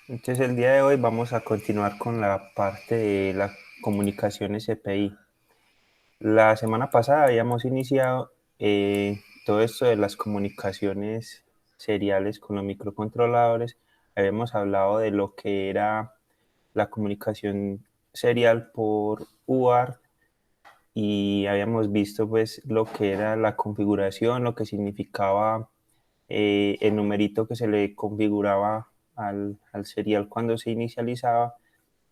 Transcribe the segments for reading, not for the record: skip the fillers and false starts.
Entonces el día de hoy vamos a continuar con la parte de la comunicación SPI. La semana pasada habíamos iniciado todo esto de las comunicaciones seriales con los microcontroladores. Habíamos hablado de lo que era la comunicación serial por UART y habíamos visto pues lo que era la configuración, lo que significaba el numerito que se le configuraba al serial cuando se inicializaba,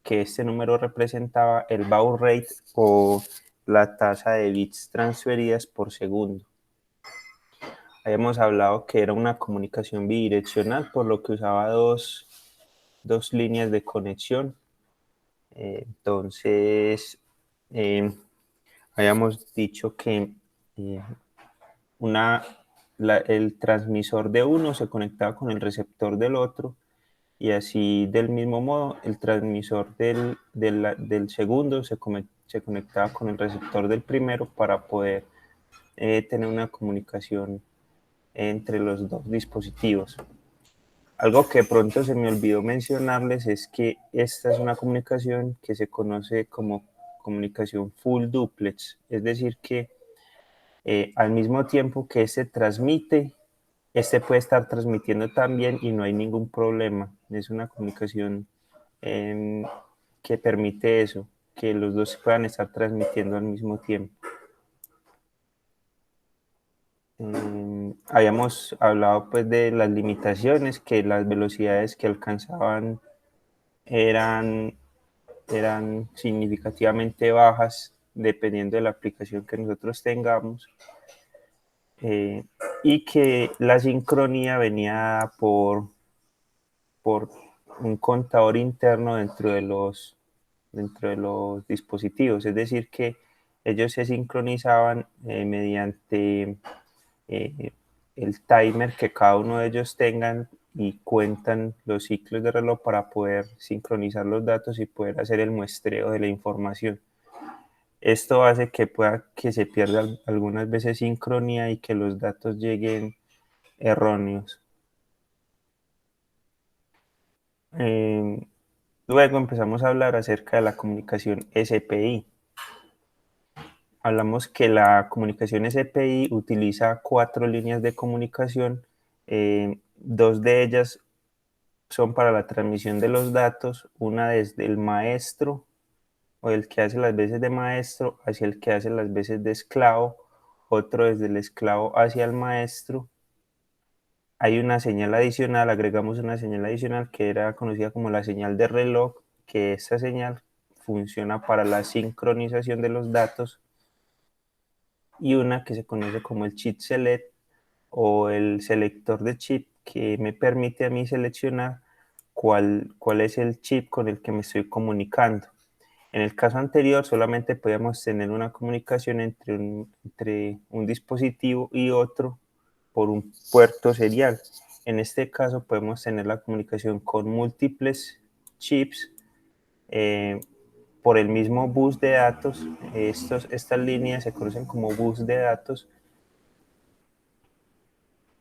que este número representaba el baud rate o la tasa de bits transferidas por segundo. Habíamos hablado que era una comunicación bidireccional, por lo que usaba dos líneas de conexión. Entonces, eh, habíamos dicho que eh, una, el transmisor de uno se conectaba con el receptor del otro y así del mismo modo el transmisor del segundo se conectaba con el receptor del primero para poder tener una comunicación entre los dos dispositivos. Algo que pronto se me olvidó mencionarles es que esta es una comunicación que se conoce como comunicación full duplex, es decir que al mismo tiempo que este transmite, este puede estar transmitiendo también y no hay ningún problema. Es una comunicación eh, que permite eso, que los dos puedan estar transmitiendo al mismo tiempo. Habíamos hablado pues de las limitaciones, que las velocidades que alcanzaban eran, eran significativamente bajas dependiendo de la aplicación que nosotros tengamos. eh, y que la sincronía venía por un contador interno dentro de los dispositivos, es decir, que ellos se sincronizaban mediante eh, el timer que cada uno de ellos tengan y cuentan los ciclos de reloj para poder sincronizar los datos y poder hacer el muestreo de la información. Esto hace que pueda que se pierda algunas veces sincronía y que los datos lleguen erróneos. Eh, Luego empezamos a hablar acerca de la comunicación SPI. Hablamos que la comunicación SPI utiliza 4 líneas de comunicación. Dos de ellas son para la transmisión de los datos, una desde el maestro o el que hace las veces de maestro hacia el que hace las veces de esclavo, otro desde el esclavo hacia el maestro. Hay una señal adicional, agregamos una señal adicional que era conocida como la señal de reloj, que esta señal funciona para la sincronización de los datos, y una que se conoce como el chip select o el selector de chip, que me permite a mí seleccionar cuál es el chip con el que me estoy comunicando. En el caso anterior solamente podíamos tener una comunicación entre un dispositivo y otro por un puerto serial. En este caso podemos tener la comunicación con múltiples chips por el mismo bus de datos. Estas líneas se conocen como bus de datos.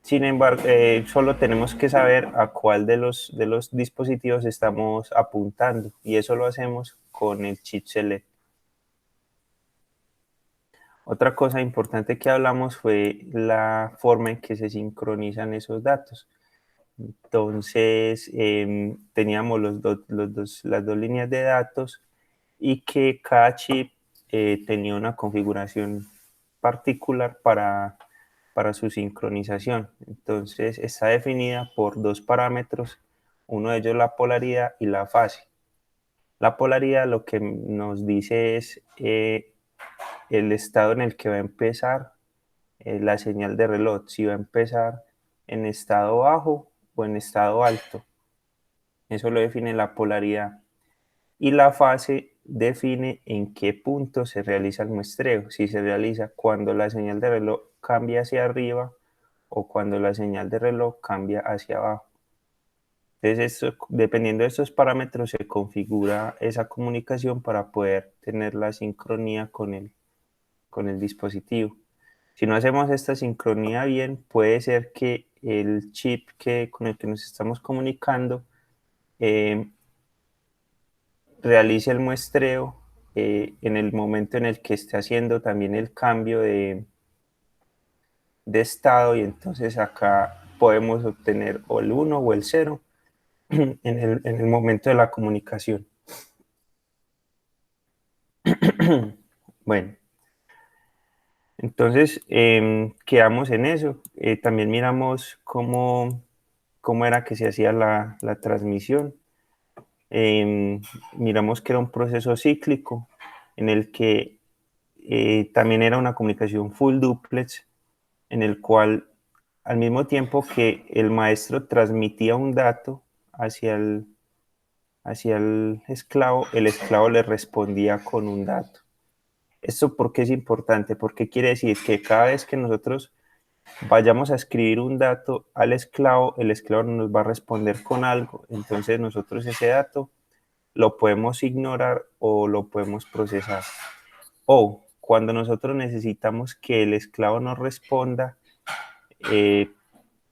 Sin embargo, solo tenemos que saber a cuál de los dispositivos estamos apuntando y eso lo hacemos con el chip select. Otra cosa importante que hablamos fue la forma en que se sincronizan esos datos. Entonces, teníamos las dos líneas de datos y que cada chip tenía una configuración particular para su sincronización. Entonces, está definida por dos parámetros, uno de ellos la polaridad y la fase. La polaridad lo que nos dice es el estado en el que va a empezar la señal de reloj, si va a empezar en estado bajo o en estado alto. Eso lo define la polaridad. Y la fase define en qué punto se realiza el muestreo, si se realiza cuando la señal de reloj cambia hacia arriba o cuando la señal de reloj cambia hacia abajo. Entonces, esto, dependiendo de estos parámetros, se configura esa comunicación para poder tener la sincronía con el dispositivo. Si no hacemos esta sincronía bien, puede ser que el chip con el que nos estamos comunicando realice el muestreo en el momento en el que esté haciendo también el cambio de estado, y entonces acá podemos obtener o el 1 o el 0 en el momento de la comunicación. Bueno, entonces quedamos en eso. También miramos cómo era que se hacía la transmisión. Miramos que era un proceso cíclico en el que también era una comunicación full duplex, en el cual al mismo tiempo que el maestro transmitía un dato hacia el esclavo le respondía con un dato. ¿Esto por qué es importante? Porque quiere decir que cada vez que nosotros vayamos a escribir un dato al esclavo, el esclavo nos va a responder con algo, entonces nosotros ese dato lo podemos ignorar o lo podemos procesar. O cuando nosotros necesitamos que el esclavo nos responda,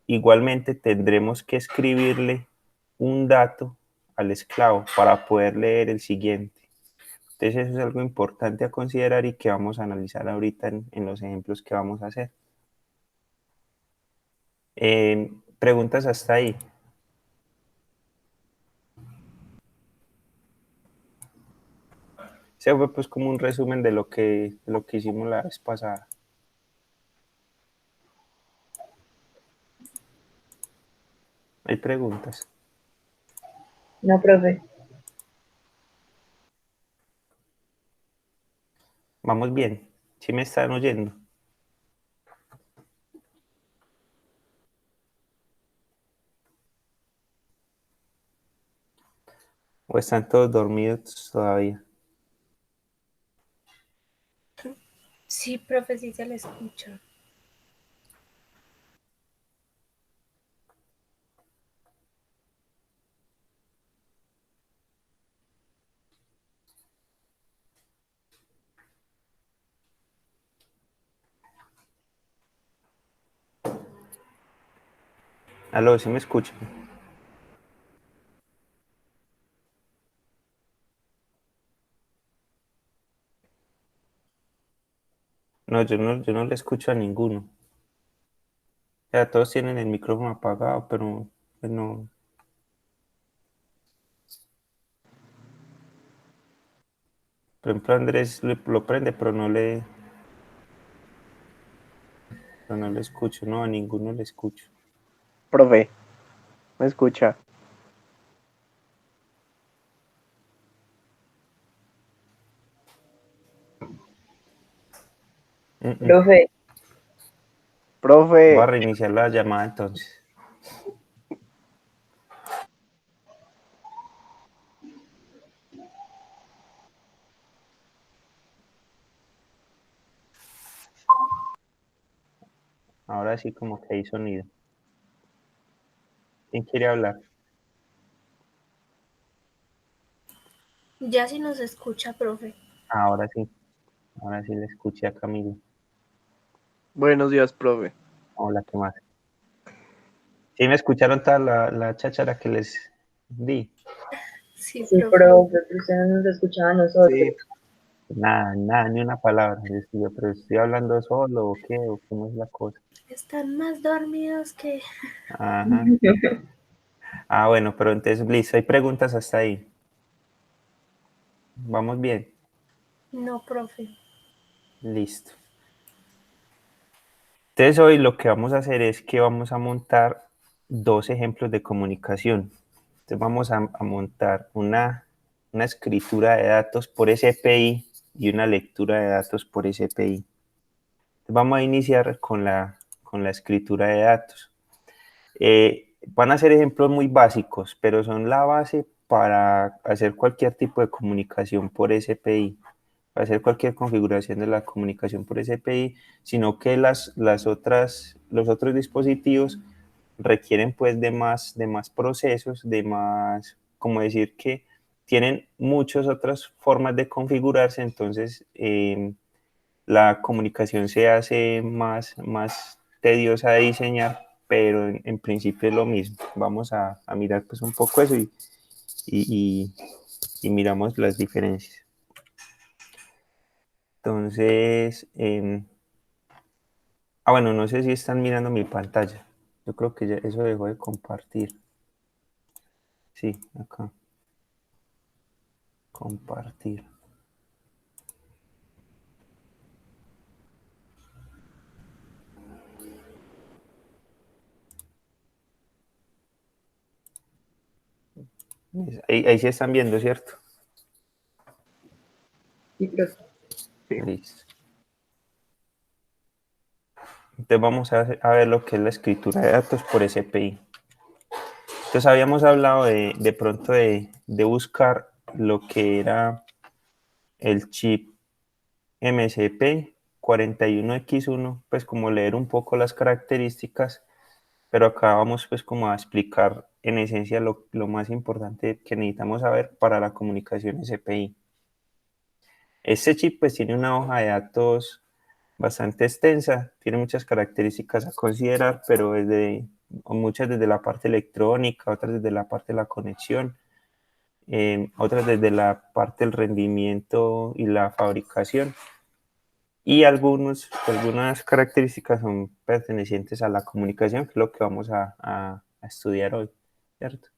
igualmente tendremos que escribirle un dato al esclavo para poder leer el siguiente. Entonces eso es algo importante a considerar y que vamos a analizar ahorita en los ejemplos que vamos a hacer. Preguntas hasta ahí. Ese fue pues como un resumen de lo que hicimos la vez pasada. ¿Hay preguntas? No, profe. Vamos bien. ¿Sí me están oyendo? ¿O están todos dormidos todavía? Sí, profe, sí se le escucha. Aló, ¿sí me escuchan? No, yo no le escucho a ninguno. O sea, todos tienen el micrófono apagado, pero no. Por ejemplo, Andrés lo prende, pero no le escucho. No, a ninguno le escucho. Profe, ¿me escucha? Profe, Voy a Profe, reiniciar la llamada entonces. Ahora sí como que hay sonido. ¿Quién quiere hablar? Ya sí nos escucha, profe. Ahora sí. Ahora sí le escuché a Camilo. buenos días, profe. Hola, ¿qué más? ¿Sí me escucharon toda la cháchara que les di? Sí, sí, profe. profe, pero usted no nos escuchaba a nosotros. Sí, Nada, ni una palabra. Yo, pero estoy hablando solo o qué, o cómo es la cosa. Están más dormidos que... Ajá. Ah, bueno, pero entonces, listo, hay preguntas hasta ahí. Vamos bien. No, profe. Listo. Entonces hoy lo que vamos a hacer es que vamos a montar dos ejemplos de comunicación. Entonces vamos a montar una escritura de datos por SPI y una lectura de datos por SPI. Vamos a iniciar con la escritura de datos. Van a ser ejemplos muy básicos, pero son la base para hacer cualquier tipo de comunicación por SPI, para hacer cualquier configuración de la comunicación por SPI, sino que los otros dispositivos requieren pues de más procesos, de más, como decir que tienen muchas otras formas de configurarse, entonces la comunicación se hace más tediosa de diseñar, pero en principio es lo mismo. Vamos a mirar pues un poco eso y miramos las diferencias. Entonces, bueno, no sé si están mirando mi pantalla. Yo creo que ya eso dejó de compartir. Sí, acá. Compartir. Ahí sí están viendo, ¿cierto? Sí, profe. Listo. Entonces vamos a ver lo que es la escritura de datos por SPI. Entonces habíamos hablado de pronto de buscar lo que era el chip MSP 41X1, pues como leer un poco las características, pero acá vamos pues como a explicar en esencia lo más importante que necesitamos saber para la comunicación SPI. Este chip pues tiene una hoja de datos bastante extensa, tiene muchas características a considerar, pero muchas desde la parte electrónica, otras desde la parte de la conexión, otras desde la parte del rendimiento y la fabricación, y algunas características son pertenecientes a la comunicación, que es lo que vamos a estudiar hoy, ¿cierto?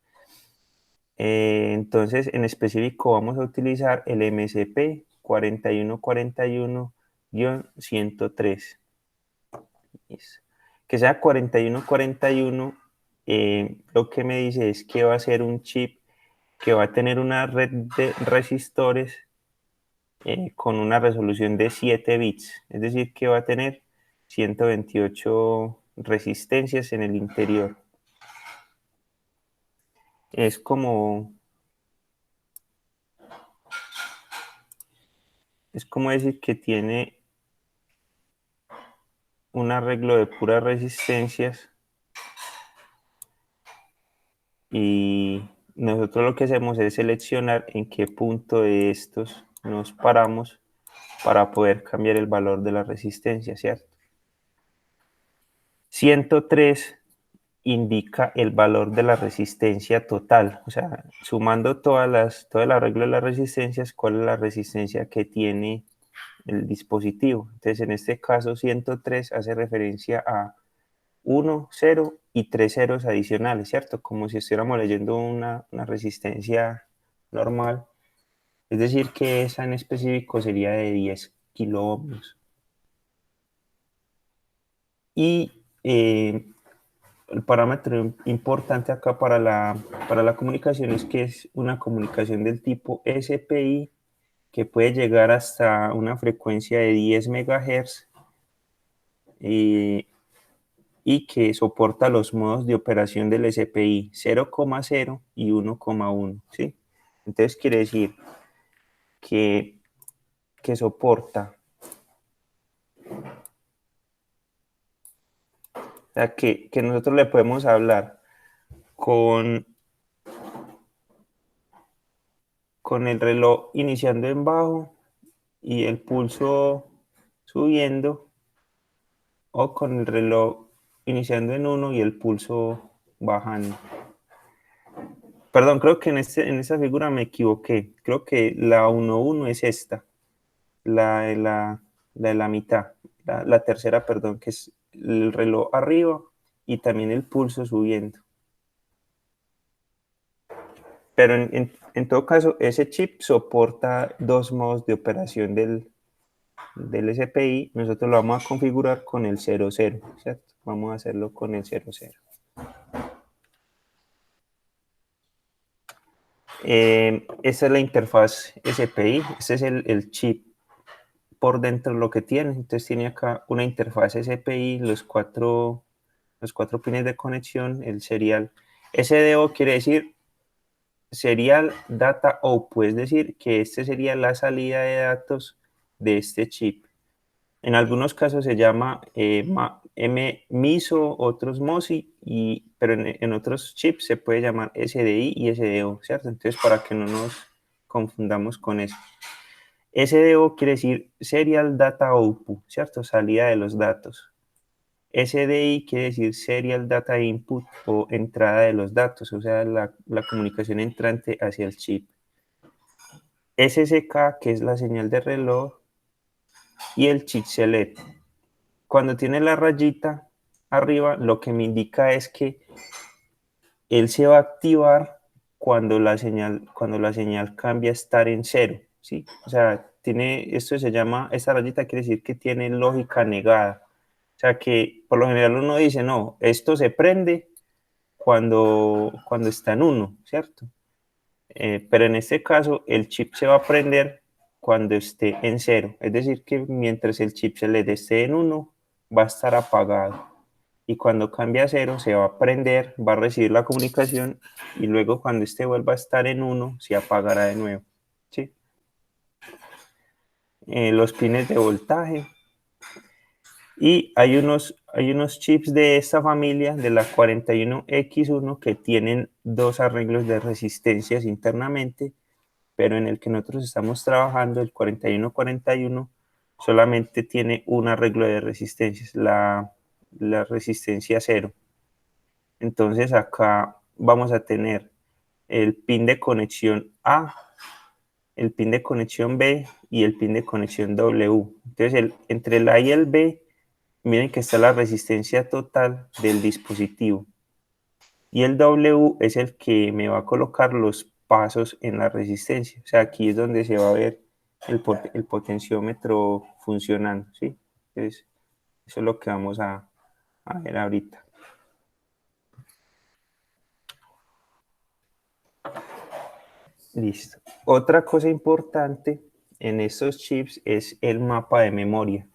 Entonces, en específico vamos a utilizar el MSP 4141-103. Que sea 4141, lo que me dice es que va a ser un chip que va a tener una red de resistores con una resolución de 7 bits, es decir, que va a tener 128 resistencias en el interior. Es como decir que tiene un arreglo de puras resistencias y nosotros lo que hacemos es seleccionar en qué punto de estos nos paramos para poder cambiar el valor de la resistencia, ¿cierto? 103 indica el valor de la resistencia total, o sea, sumando todo el arreglo de las resistencias, cuál es la resistencia que tiene el dispositivo. Entonces, en este caso, 103 hace referencia a 1, 0 y 3 ceros adicionales, ¿cierto? Como si estuviéramos leyendo una resistencia normal. Es decir, que esa en específico sería de 10 kiloohmios. Y el parámetro importante acá para la comunicación es que es una comunicación del tipo SPI que puede llegar hasta una frecuencia de 10 MHz y que soporta los modos de operación del SPI 0,0 y 1,1, ¿sí? Entonces quiere decir que soporta, o sea, que nosotros le podemos hablar con el reloj iniciando en bajo y el pulso subiendo, o con el reloj iniciando en 1 y el pulso bajando. Perdón, creo que en esta figura me equivoqué. Creo que la 1,1 es esta, la de la mitad, la tercera, perdón, que es el reloj arriba y también el pulso subiendo. Pero en todo caso, ese chip soporta dos modos de operación del SPI. Nosotros lo vamos a configurar con el 00, ¿cierto? Vamos a hacerlo con el 00. Esta es la interfaz SPI. Este es el chip por dentro lo que tiene. Entonces tiene acá una interfaz SPI, los cuatro pines de conexión, el serial. SDO quiere decir Serial Data Output, es decir, que este sería la salida de datos de este chip. En algunos casos se llama MISO, otros MOSI, pero en otros chips se puede llamar SDI y SDO, ¿cierto? Entonces, para que no nos confundamos con eso. SDO quiere decir Serial Data Output, ¿cierto? Salida de los datos. SDI quiere decir Serial Data Input o entrada de los datos, o sea, la comunicación entrante hacia el chip. SSK, que es la señal de reloj, y el chip select. Cuando tiene la rayita arriba, lo que me indica es que él se va a activar cuando la señal cambia a estar en 0, ¿sí? O sea, esta rayita quiere decir que tiene lógica negada. O sea, que por lo general uno dice, no, esto se prende cuando está en 1, ¿cierto? Pero en este caso, el chip se va a prender cuando esté en 0. Es decir, que mientras el chip se le esté en 1, va a estar apagado. Y cuando cambia a 0, se va a prender, va a recibir la comunicación y luego cuando este vuelva a estar en 1, se apagará de nuevo. ¿Sí? Los pines de voltaje. Y hay unos chips de esta familia, de la 41X1, que tienen 2 arreglos de resistencias internamente, pero en el que nosotros estamos trabajando, el 4141, solamente tiene un arreglo de resistencias, la resistencia 0. Entonces acá vamos a tener el pin de conexión A, el pin de conexión B y el pin de conexión W. Entonces entre el A y el B, miren que está la resistencia total del dispositivo. Y el W es el que me va a colocar los pasos en la resistencia. O sea, aquí es donde se va a ver el potenciómetro funcionando, ¿sí? Entonces, eso es lo que vamos a ver ahorita. Listo. Otra cosa importante en estos chips es el mapa de memoria.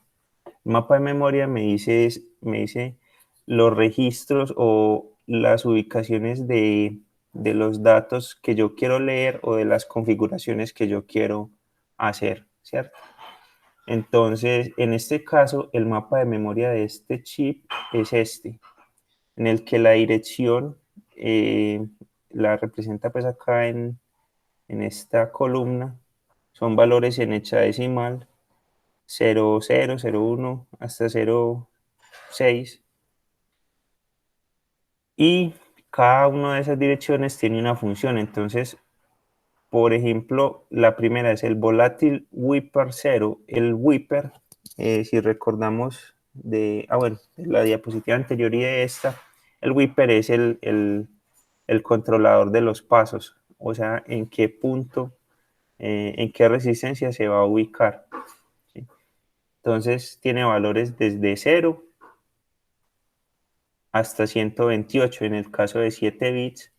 El mapa de memoria me dice los registros o las ubicaciones de los datos que yo quiero leer o de las configuraciones que yo quiero hacer, ¿cierto? Entonces, en este caso, el mapa de memoria de este chip es este, en el que la dirección la representa pues acá en esta columna, son valores en hexadecimal, 0, 0, 0, 1 hasta 0, 6. Y cada una de esas direcciones tiene una función. Entonces, por ejemplo, la primera es el volátil Whipper 0. El Whipper, si recordamos de la diapositiva anterior y de esta, el Whipper es el controlador de los pasos. O sea, en qué punto, en qué resistencia se va a ubicar. ¿Sí? Entonces, tiene valores desde 0 hasta 128 en el caso de 7 bits,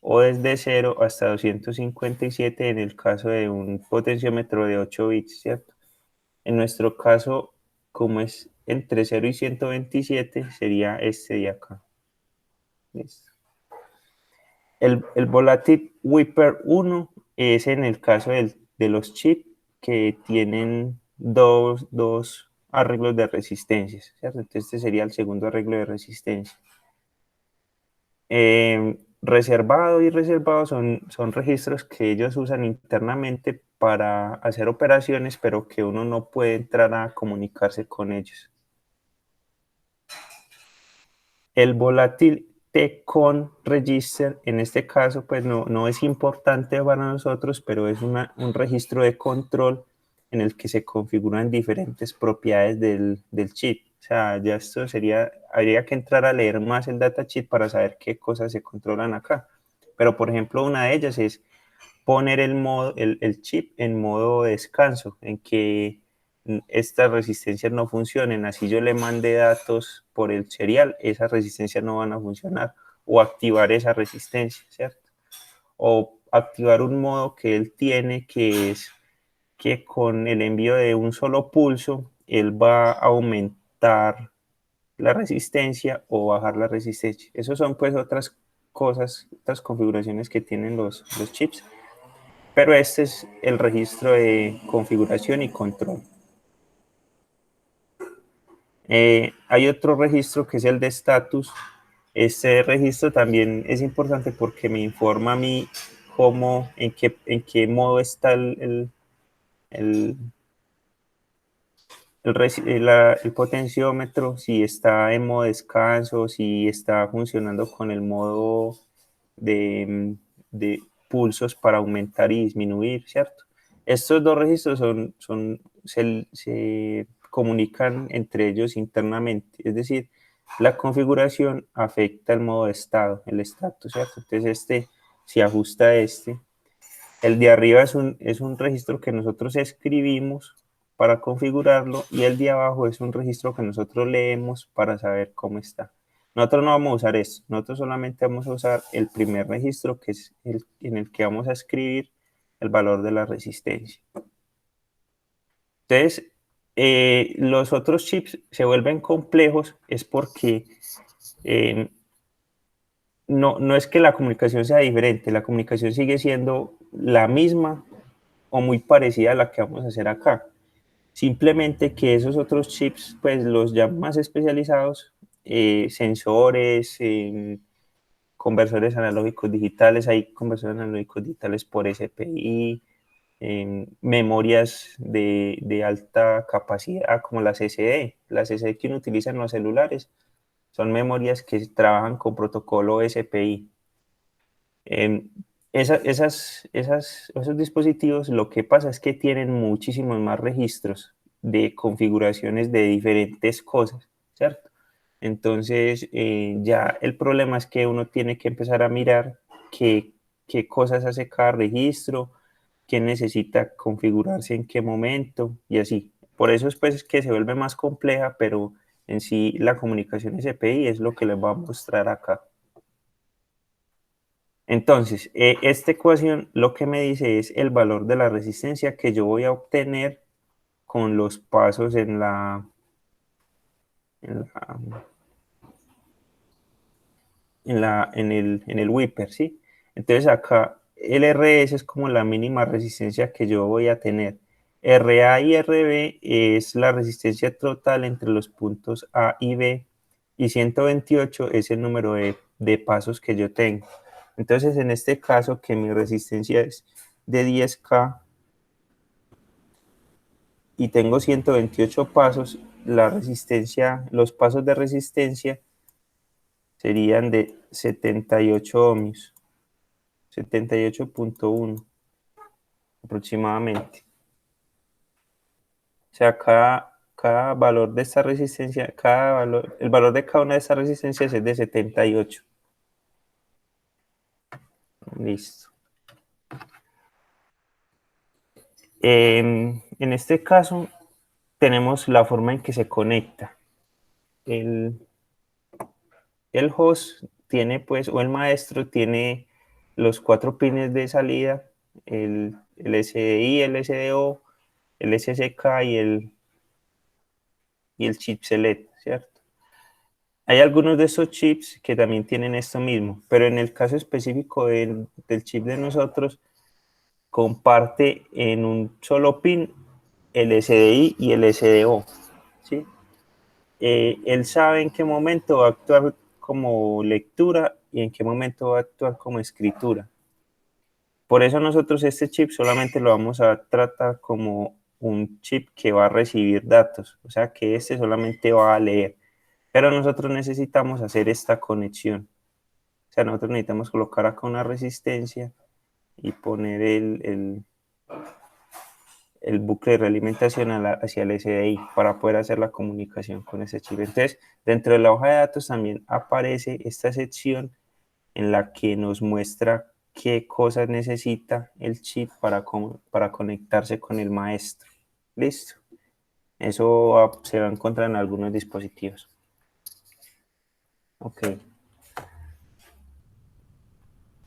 o desde 0 hasta 257 en el caso de un potenciómetro de 8 bits, ¿cierto? En nuestro caso, como es entre 0 y 127, sería este de acá. ¿Listo? El volátil Whipper 1 es en el caso de los chips que tienen dos arreglos de resistencias, ¿cierto? Entonces este sería el segundo arreglo de resistencia. Reservado y reservado son registros que ellos usan internamente para hacer operaciones, pero que uno no puede entrar a comunicarse con ellos. El volátil TCON register, en este caso, pues no es importante para nosotros, pero es un registro de control en el que se configuran diferentes propiedades del chip. O sea, ya esto habría que entrar a leer más el datasheet para saber qué cosas se controlan acá. Pero, por ejemplo, una de ellas es poner el chip en modo descanso, en que estas resistencias no funcionen. Así yo le mande datos por el serial, esas resistencias no van a funcionar. O activar esa resistencia, ¿cierto? O activar un modo que él tiene, que es que con el envío de un solo pulso, él va a aumentar la resistencia o bajar la resistencia. Esas son pues otras cosas, otras configuraciones que tienen los chips. Pero este es el registro de configuración y control. Hay otro registro que es el de status. Este registro también es importante porque me informa a mí en qué modo está el el potenciómetro, si está en modo descanso, si está funcionando con el modo de pulsos para aumentar y disminuir, ¿cierto? Estos dos registros se comunican entre ellos internamente, es decir, la configuración afecta el modo de estado, el estatus, ¿cierto? Entonces se ajusta a este. El de arriba es un registro que nosotros escribimos para configurarlo y el de abajo es un registro que nosotros leemos para saber cómo está. Nosotros no vamos a usar esto, nosotros solamente vamos a usar el primer registro, que es en el que vamos a escribir el valor de la resistencia. Entonces, los otros chips se vuelven complejos es porque no es que la comunicación sea diferente, la comunicación sigue siendo la misma o muy parecida a la que vamos a hacer acá. Simplemente que esos otros chips, pues los ya más especializados, sensores, conversores analógicos digitales, hay conversores analógicos digitales por SPI, memorias de alta capacidad como las SSD. Las SSD que uno utiliza en los celulares son memorias que trabajan con protocolo SPI. Esos dispositivos, lo que pasa es que tienen muchísimos más registros de configuraciones de diferentes cosas, ¿cierto? Entonces, ya el problema es que uno tiene que empezar a mirar qué cosas hace cada registro, qué necesita configurarse en qué momento y así. Por eso es pues que se vuelve más compleja, pero en sí la comunicación SPI es lo que les voy a mostrar acá. Entonces, esta ecuación lo que me dice es el valor de la resistencia que yo voy a obtener con los pasos en el Whipper, ¿sí? Entonces acá el RS es como la mínima resistencia que yo voy a tener. RA y RB es la resistencia total entre los puntos A y B y 128 es el número de pasos que yo tengo. Entonces en este caso que mi resistencia es de 10K y tengo 128 pasos, la resistencia, los pasos de resistencia serían de 78 ohmios, 78.1 aproximadamente. O sea, cada valor de esta resistencia, el valor de cada una de estas resistencias es de 78. Listo. En este caso, tenemos la forma en que se conecta. El host tiene, pues, o el maestro tiene los 4 pines de salida, el SDI, el SDO, el SSK y el chip select, ¿cierto? Hay algunos de esos chips que también tienen esto mismo, pero en el caso específico del chip de nosotros, comparte en un solo pin el SDI y el SDO, ¿sí? Él sabe en qué momento va a actuar como lectura y en qué momento va a actuar como escritura. Por eso nosotros este chip solamente lo vamos a tratar como un chip que va a recibir datos, o sea que este solamente va a leer. Pero nosotros necesitamos hacer esta conexión. O sea, nosotros necesitamos colocar acá una resistencia y poner el bucle de realimentación hacia el SDI para poder hacer la comunicación con ese chip. Entonces, dentro de la hoja de datos también aparece esta sección en la que nos muestra qué cosas necesita el chip para conectarse con el maestro. Listo. Eso se va a encontrar en algunos dispositivos. Ok.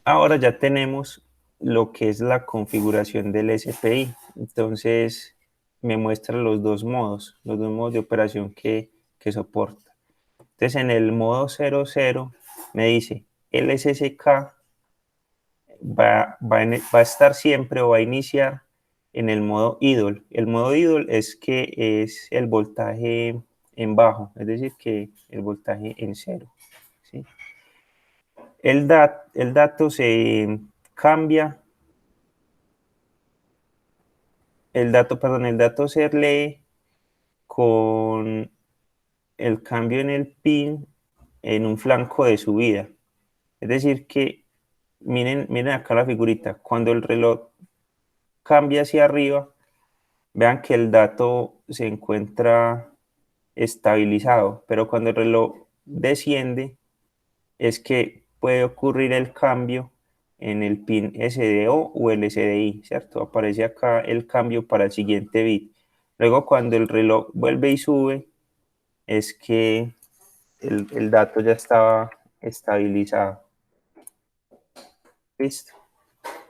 Ahora ya tenemos lo que es la configuración del SPI. Entonces me muestra los dos modos de operación que soporta. Entonces en el modo 00 me dice el SSK va a estar siempre o va a iniciar en el modo idle. El modo idle es que es el voltaje en bajo, es decir, que el voltaje en cero, ¿sí? El dato se cambia, el dato se lee con el cambio en el pin en un flanco de subida. Es decir que, miren acá la figurita, cuando el reloj cambia hacia arriba, vean que el dato se encuentra estabilizado, pero cuando el reloj desciende es que puede ocurrir el cambio en el pin SDO o el SDI, ¿cierto? Aparece acá el cambio para el siguiente bit. Luego cuando el reloj vuelve y sube, es que el dato ya estaba estabilizado. ¿Listo?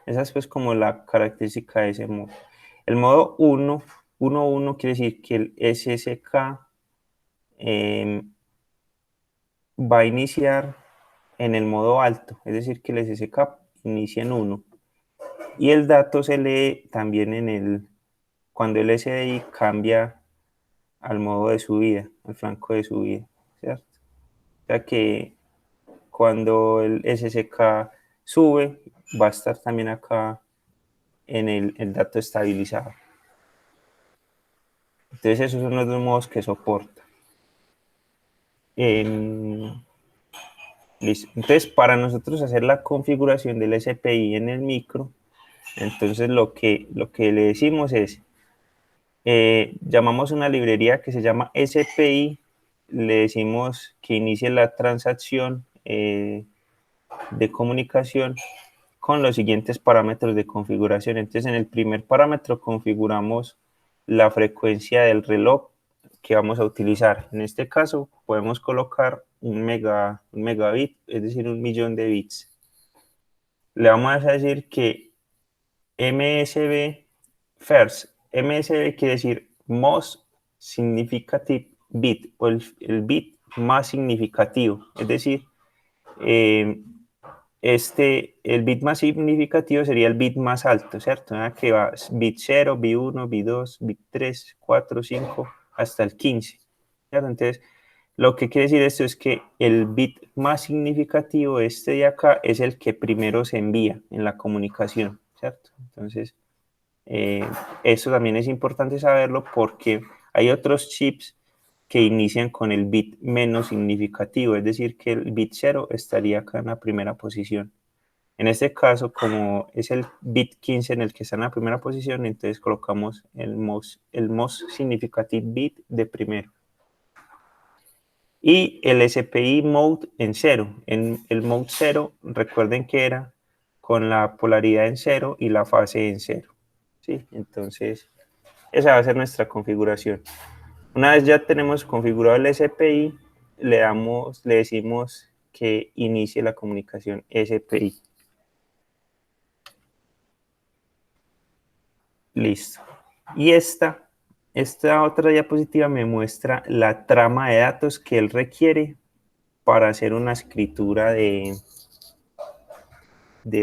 Esa es pues como la característica de ese modo. El modo 1.1 quiere decir que el SSK va a iniciar en el modo alto, es decir, que el SSK inicia en 1. Y el dato se lee también cuando el SDI cambia al modo de subida, al flanco de subida, ¿cierto? O sea que cuando el SSK sube, va a estar también acá en el dato estabilizado. Entonces esos son los dos modos que soporta. Listo. Entonces para nosotros hacer la configuración del SPI en el micro, entonces lo que le decimos es, llamamos una librería que se llama SPI, le decimos que inicie la transacción de comunicación con los siguientes parámetros de configuración. Entonces en el primer parámetro configuramos la frecuencia del reloj que vamos a utilizar. En este caso podemos colocar un megabit, es decir, 1.000.000 de bits. Le vamos a decir que MSB first. MSB quiere decir most significant bit, o el bit más significativo. Es decir, el bit más significativo sería el bit más alto, ¿cierto? Que va bit 0, bit 1, bit 2, bit 3, 4, 5, hasta el 15. ¿Cierto? Entonces, lo que quiere decir esto es que el bit más significativo, de acá, es el que primero se envía en la comunicación, ¿cierto? Entonces, eso también es importante saberlo porque hay otros chips que inician con el bit menos significativo, es decir, que el bit 0 estaría acá en la primera posición. En este caso, como es el bit 15 en el que está en la primera posición, entonces colocamos el most significant bit de primero. Y el SPI mode en 0. En el mode 0, recuerden que era con la polaridad en 0 y la fase en 0. ¿Sí? Entonces, esa va a ser nuestra configuración. Una vez ya tenemos configurado el SPI, le decimos que inicie la comunicación SPI. Listo. Y esta otra diapositiva me muestra la trama de datos que él requiere para hacer una escritura de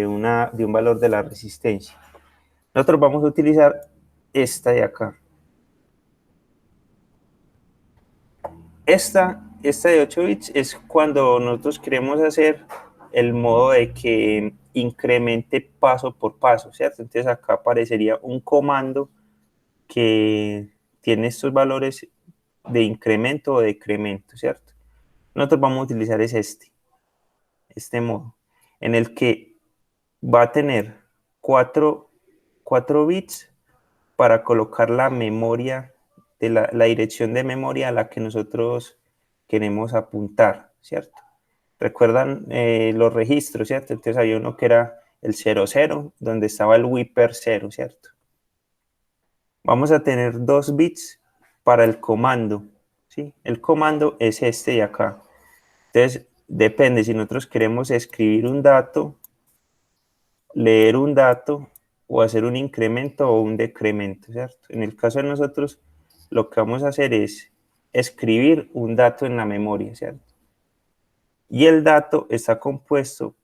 un valor de la resistencia. Nosotros vamos a utilizar esta de acá. Esta de 8 bits es cuando nosotros queremos hacer el modo de que incremente paso por paso, ¿cierto? Entonces acá aparecería un comando que tiene estos valores de incremento o decremento, ¿cierto? Nosotros vamos a utilizar este modo, en el que va a tener 4 bits para colocar la memoria, la dirección de memoria a la que nosotros queremos apuntar, ¿cierto? Recuerdan los registros, ¿cierto? Entonces había uno que era el 00, donde estaba el Wiper 0, ¿cierto? Vamos a tener 2 bits para el comando, ¿sí? El comando es este de acá. Entonces, depende si nosotros queremos escribir un dato, leer un dato o hacer un incremento o un decremento, ¿cierto? En el caso de nosotros, lo que vamos a hacer es escribir un dato en la memoria, ¿cierto? Y el dato está compuesto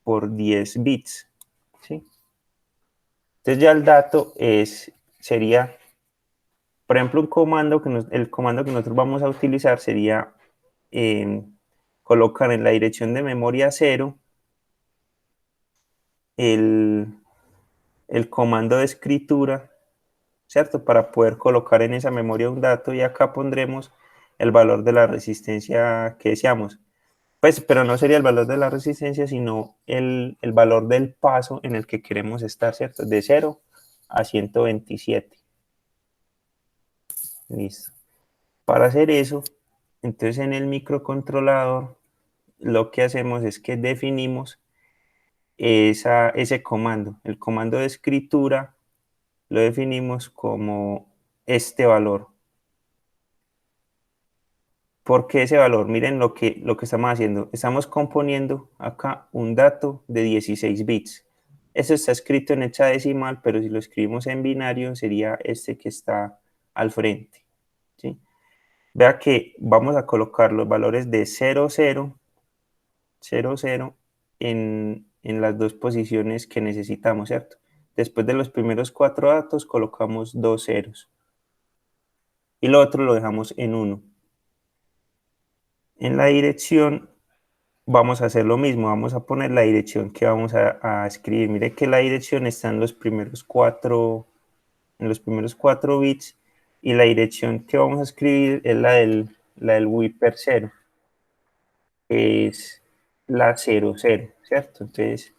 por 10 bits, ¿sí? Entonces ya el dato sería, por ejemplo, el comando que nosotros vamos a utilizar sería colocar en la dirección de memoria 0 el comando de escritura, ¿cierto? Para poder colocar en esa memoria un dato y acá pondremos el valor de la resistencia que deseamos. Pues, pero no sería el valor de la resistencia, sino el valor del paso en el que queremos estar, ¿cierto? De 0 a 127. Listo. Para hacer eso, entonces en el microcontrolador lo que hacemos es que definimos ese comando. El comando de escritura lo definimos como este valor. ¿Por qué ese valor? Miren lo que estamos haciendo. Estamos componiendo acá un dato de 16 bits. Eso está escrito en hexadecimal, pero si lo escribimos en binario sería este que está al frente, ¿sí? Vea que vamos a colocar los valores de 0, 0, 0, 0 en las dos posiciones que necesitamos, ¿cierto? Después de los primeros 4 datos colocamos 2 ceros y lo otro lo dejamos en 1. En la dirección vamos a hacer lo mismo, vamos a poner la dirección que vamos a escribir. Mire que la dirección está en los primeros 4 bits y la dirección que vamos a escribir es la del Wiper 0, que es la 00, ¿cierto? Entonces,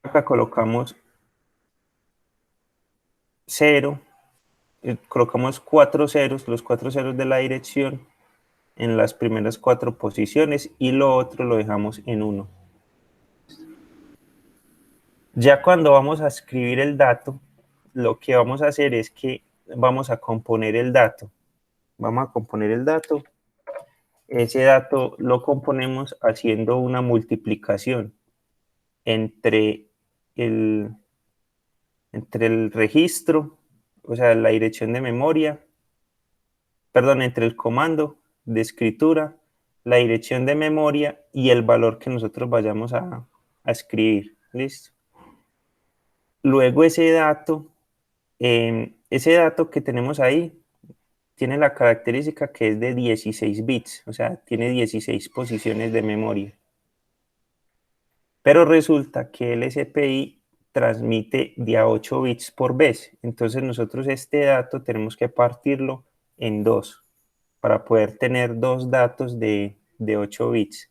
acá colocamos 0, colocamos 4 ceros, los 4 ceros de la dirección en las primeras 4 posiciones y lo otro lo dejamos en 1. Ya cuando vamos a escribir el dato, lo que vamos a hacer es que vamos a componer el dato. Vamos a componer el dato. Ese dato lo componemos haciendo una multiplicación entre el registro, o sea, la dirección de memoria, perdón, entre el comando de escritura, la dirección de memoria y el valor que nosotros vayamos a escribir. ¿Listo? Luego ese dato que tenemos ahí tiene la característica que es de 16 bits, o sea, tiene 16 posiciones de memoria. Pero resulta que el SPI transmite de a 8 bits por vez. Entonces nosotros este dato tenemos que partirlo en 2 para poder tener 2 datos de 8 bits.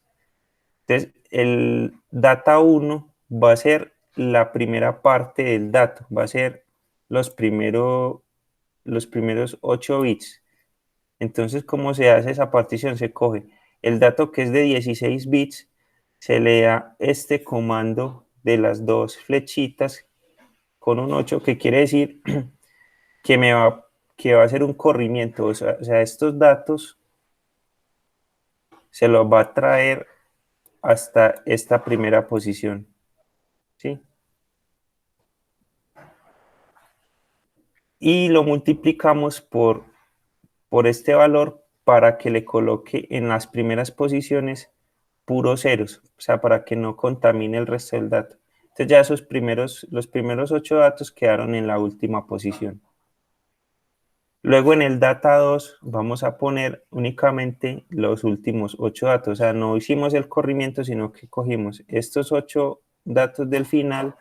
Entonces el data 1 va a ser la primera parte del dato, va a ser los primeros 8 bits. Entonces, ¿cómo se hace esa partición? Se coge el dato que es de 16 bits, se le da este comando de las dos flechitas con un 8, que quiere decir que va a hacer un corrimiento. O sea, estos datos se los va a traer hasta esta primera posición, ¿sí? Y lo multiplicamos por este valor para que le coloque en las primeras posiciones puros ceros, o sea, para que no contamine el resto del dato. Entonces ya los primeros 8 datos quedaron en la última posición. Luego en el data 2 vamos a poner únicamente los últimos 8 datos, o sea, no hicimos el corrimiento, sino que cogimos estos 8 datos del final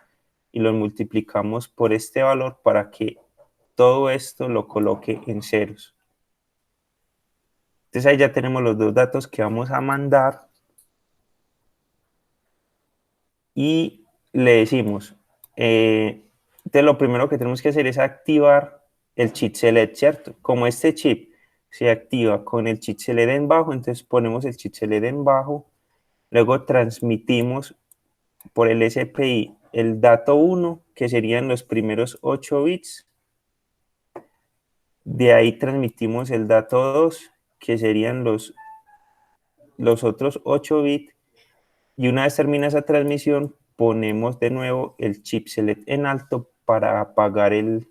y los multiplicamos por este valor para que todo esto lo coloque en ceros. Entonces ahí ya tenemos los dos datos que vamos a mandar y le decimos, entonces lo primero que tenemos que hacer es activar el chip select, ¿cierto? Como este chip se activa con el chip select en bajo, entonces ponemos el chip select en bajo, luego transmitimos por el SPI el dato 1, que serían los primeros 8 bits, de ahí transmitimos el dato 2, que serían los otros 8 bits, y una vez termina esa transmisión, ponemos de nuevo el chip select en alto para apagar el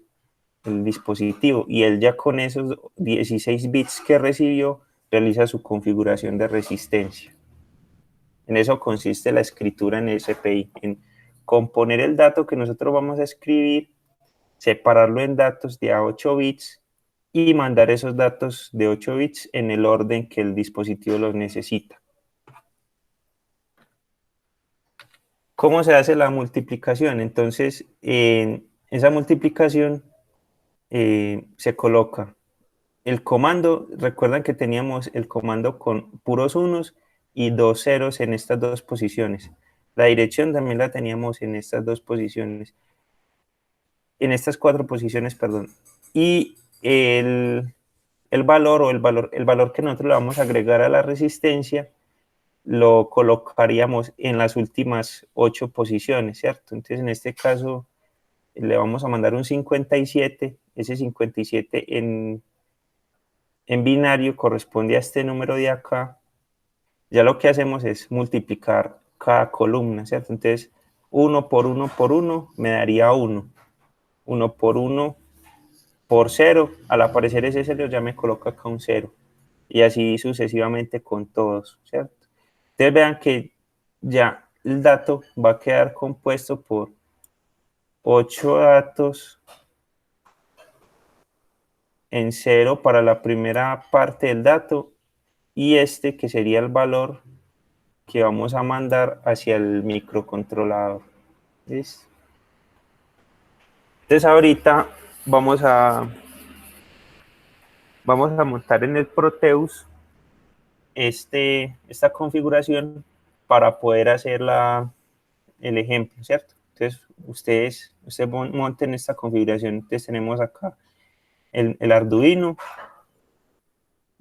dispositivo, y él ya con esos 16 bits que recibió realiza su configuración de resistencia. En eso consiste la escritura en SPI, en componer el dato que nosotros vamos a escribir, separarlo en datos de a 8 bits y mandar esos datos de 8 bits en el orden que el dispositivo los necesita. ¿Cómo se hace la multiplicación? Entonces, esa multiplicación se coloca el comando. Recuerdan que teníamos el comando con puros unos y 2 ceros en estas dos posiciones. La dirección también la teníamos en estas dos posiciones, en estas 4 posiciones, perdón. Y el valor que nosotros le vamos a agregar a la resistencia lo colocaríamos en las últimas 8 posiciones, ¿cierto? Entonces, en este caso, le vamos a mandar un 57. Ese 57 en binario corresponde a este número de acá. Ya lo que hacemos es multiplicar cada columna, ¿cierto? Entonces, 1 por 1 por 1 me daría 1. 1 por 1 por 0. Al aparecer ese 0 ya me coloca acá un 0. Y así sucesivamente con todos, ¿cierto? Entonces vean que ya el dato va a quedar compuesto por 8 datos en 0 para la primera parte del dato, y este que sería el valor que vamos a mandar hacia el microcontrolador. ¿Listo? Entonces ahorita vamos a montar en el Proteus esta configuración para poder hacer el ejemplo, ¿cierto? Entonces ustedes monten esta configuración. Entonces tenemos acá el Arduino,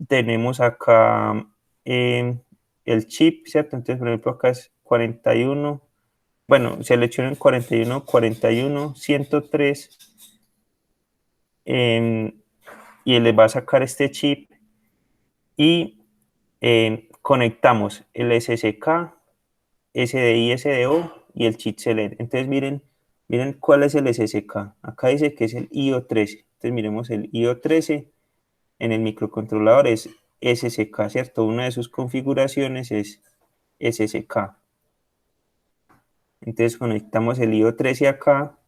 tenemos acá el chip, ¿cierto? Entonces, por ejemplo, acá es 41, bueno, seleccionen 41, 41, 103, y él les va a sacar este chip y conectamos el SSK, SDI, SDO y el chip select. Entonces, miren cuál es el SSK. Acá dice que es el IO13. Entonces, miremos el IO13 en el microcontrolador, es SSK, ¿cierto? Una de sus configuraciones es SSK. Entonces conectamos el IO13 acá,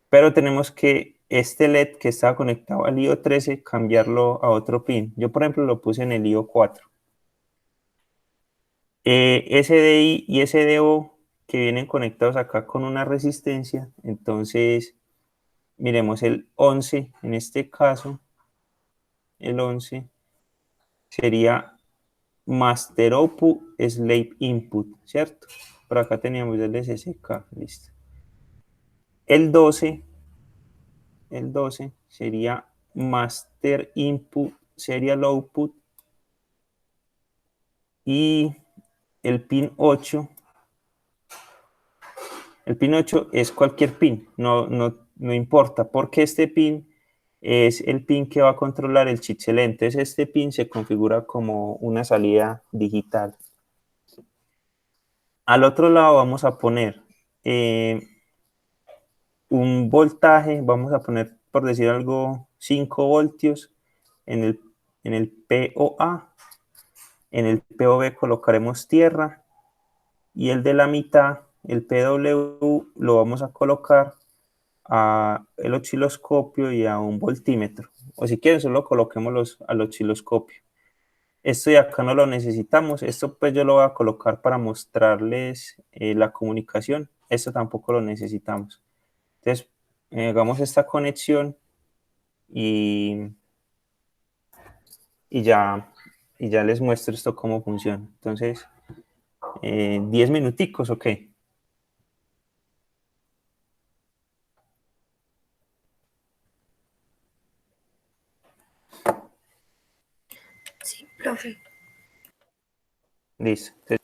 pero tenemos que este LED que estaba conectado al IO13 cambiarlo a otro pin. Yo, por ejemplo, lo puse en el IO4. SDI y SDO que vienen conectados acá con una resistencia. Entonces, miremos el 11, en este caso, el 11 sería Master Output Slave Input, ¿cierto? Por acá teníamos el SSK, listo. El 12, el 12 sería Master Input Serial Output, y el pin 8, el pin 8 es cualquier pin, no importa, porque este pin es el pin que va a controlar el chip select. Entonces este pin se configura como una salida digital. Al otro lado vamos a poner un voltaje, vamos a poner, por decir algo, 5 voltios en el POA. En el POB colocaremos tierra, y el de la mitad, el PW, lo vamos a colocar a el osciloscopio y a un voltímetro. O si quieren, solo coloquémoslos al osciloscopio. Esto de acá no lo necesitamos. Esto pues yo lo voy a colocar para mostrarles la comunicación. Esto tampoco lo necesitamos. Entonces, hagamos esta conexión y, y, ya, y ya les muestro esto cómo funciona. Entonces, 10 minuticos, ok. Sí, profe. Listo. Entonces,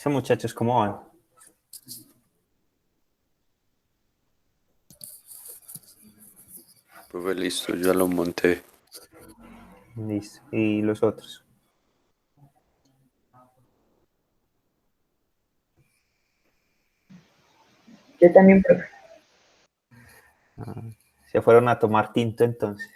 ¿Estos muchachos cómo van? Profe, listo, ya lo monté. Listo. ¿Y los otros? Yo también, profe. Se fueron a tomar tinto entonces.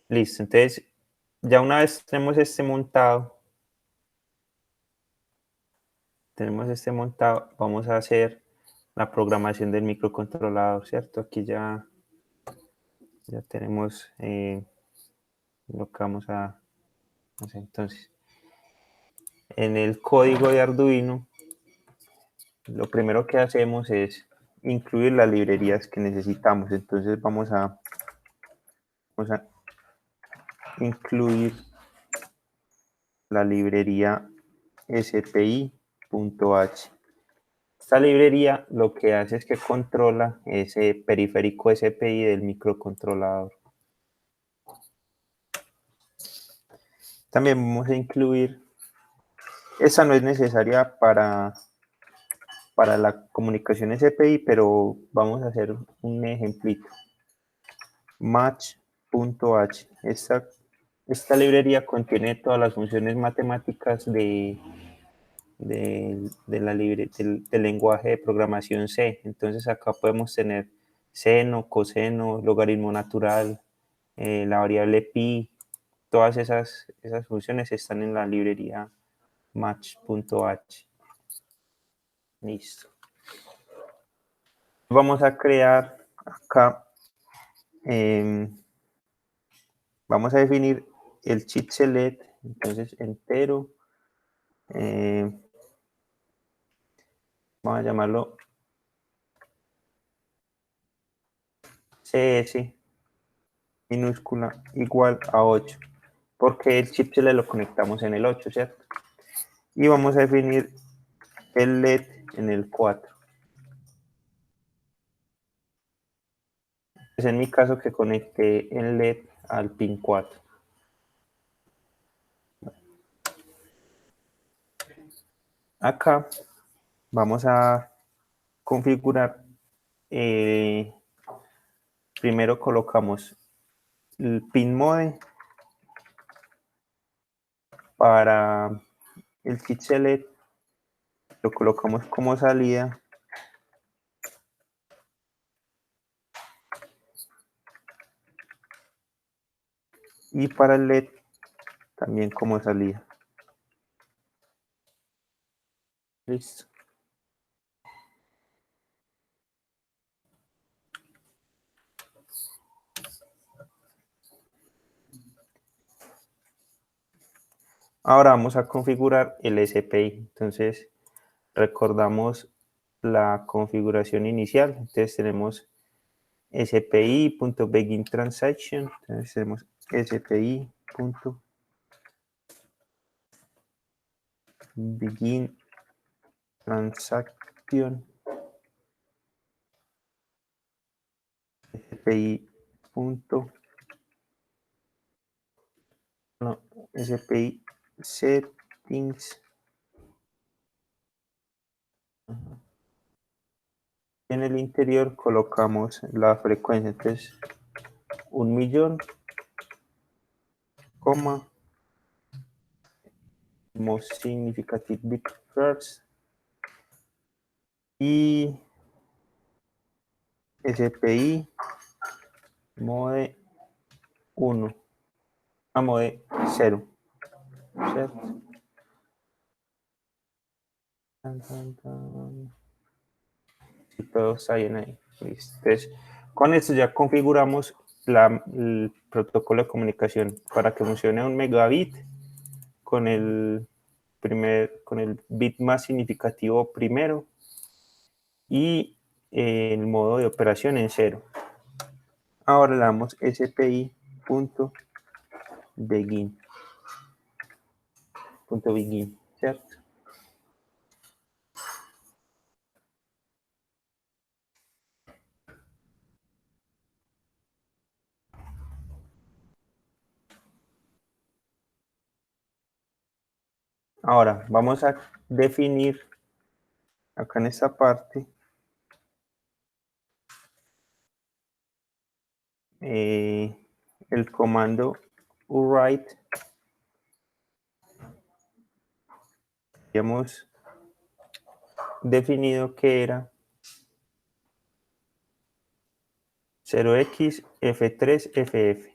Listo, entonces ya una vez tenemos este montado, vamos a hacer la programación del microcontrolador, ¿cierto? Aquí ya tenemos lo que vamos a hacer. Entonces, en el código de Arduino, lo primero que hacemos es incluir las librerías que necesitamos. Entonces vamos a incluir la librería spi.h. Esta librería lo que hace es que controla ese periférico SPI del microcontrolador. También vamos a incluir, esa no es necesaria para la comunicación SPI, pero vamos a hacer un ejemplito. Match.h. Esta librería contiene todas las funciones matemáticas del lenguaje de programación C. Entonces acá podemos tener seno, coseno, logaritmo natural, la variable pi, todas esas funciones están en la librería match.h. Listo. Vamos a crear acá, vamos a definir el chip select, entonces entero, vamos a llamarlo CS minúscula igual a 8, porque el chip select lo conectamos en el 8, ¿cierto? Y vamos a definir el LED en el 4. Es en mi caso que conecte el LED al pin 4. Acá vamos a configurar, primero colocamos el pin mode para el chip select, lo colocamos como salida. Y para el LED también como salida. Listo. Ahora vamos a configurar el SPI. Entonces, recordamos la configuración inicial. Entonces, tenemos spi.beginTransaction. Entonces, tenemos spi.beginTransaction. spi. SPI settings. En el interior colocamos la frecuencia, entonces 1.000.000, most significant bit first, y SPI mode 1 a mode 0, ¿cierto? Y todos salen ahí. Listo. Entonces, con esto ya configuramos el protocolo de comunicación para que funcione un megabit con el bit más significativo primero y el modo de operación en 0. Ahora le damos spi.begin, ¿cierto? Ahora vamos a definir acá en esta parte el comando write. Habíamos definido que era 0xF3FF.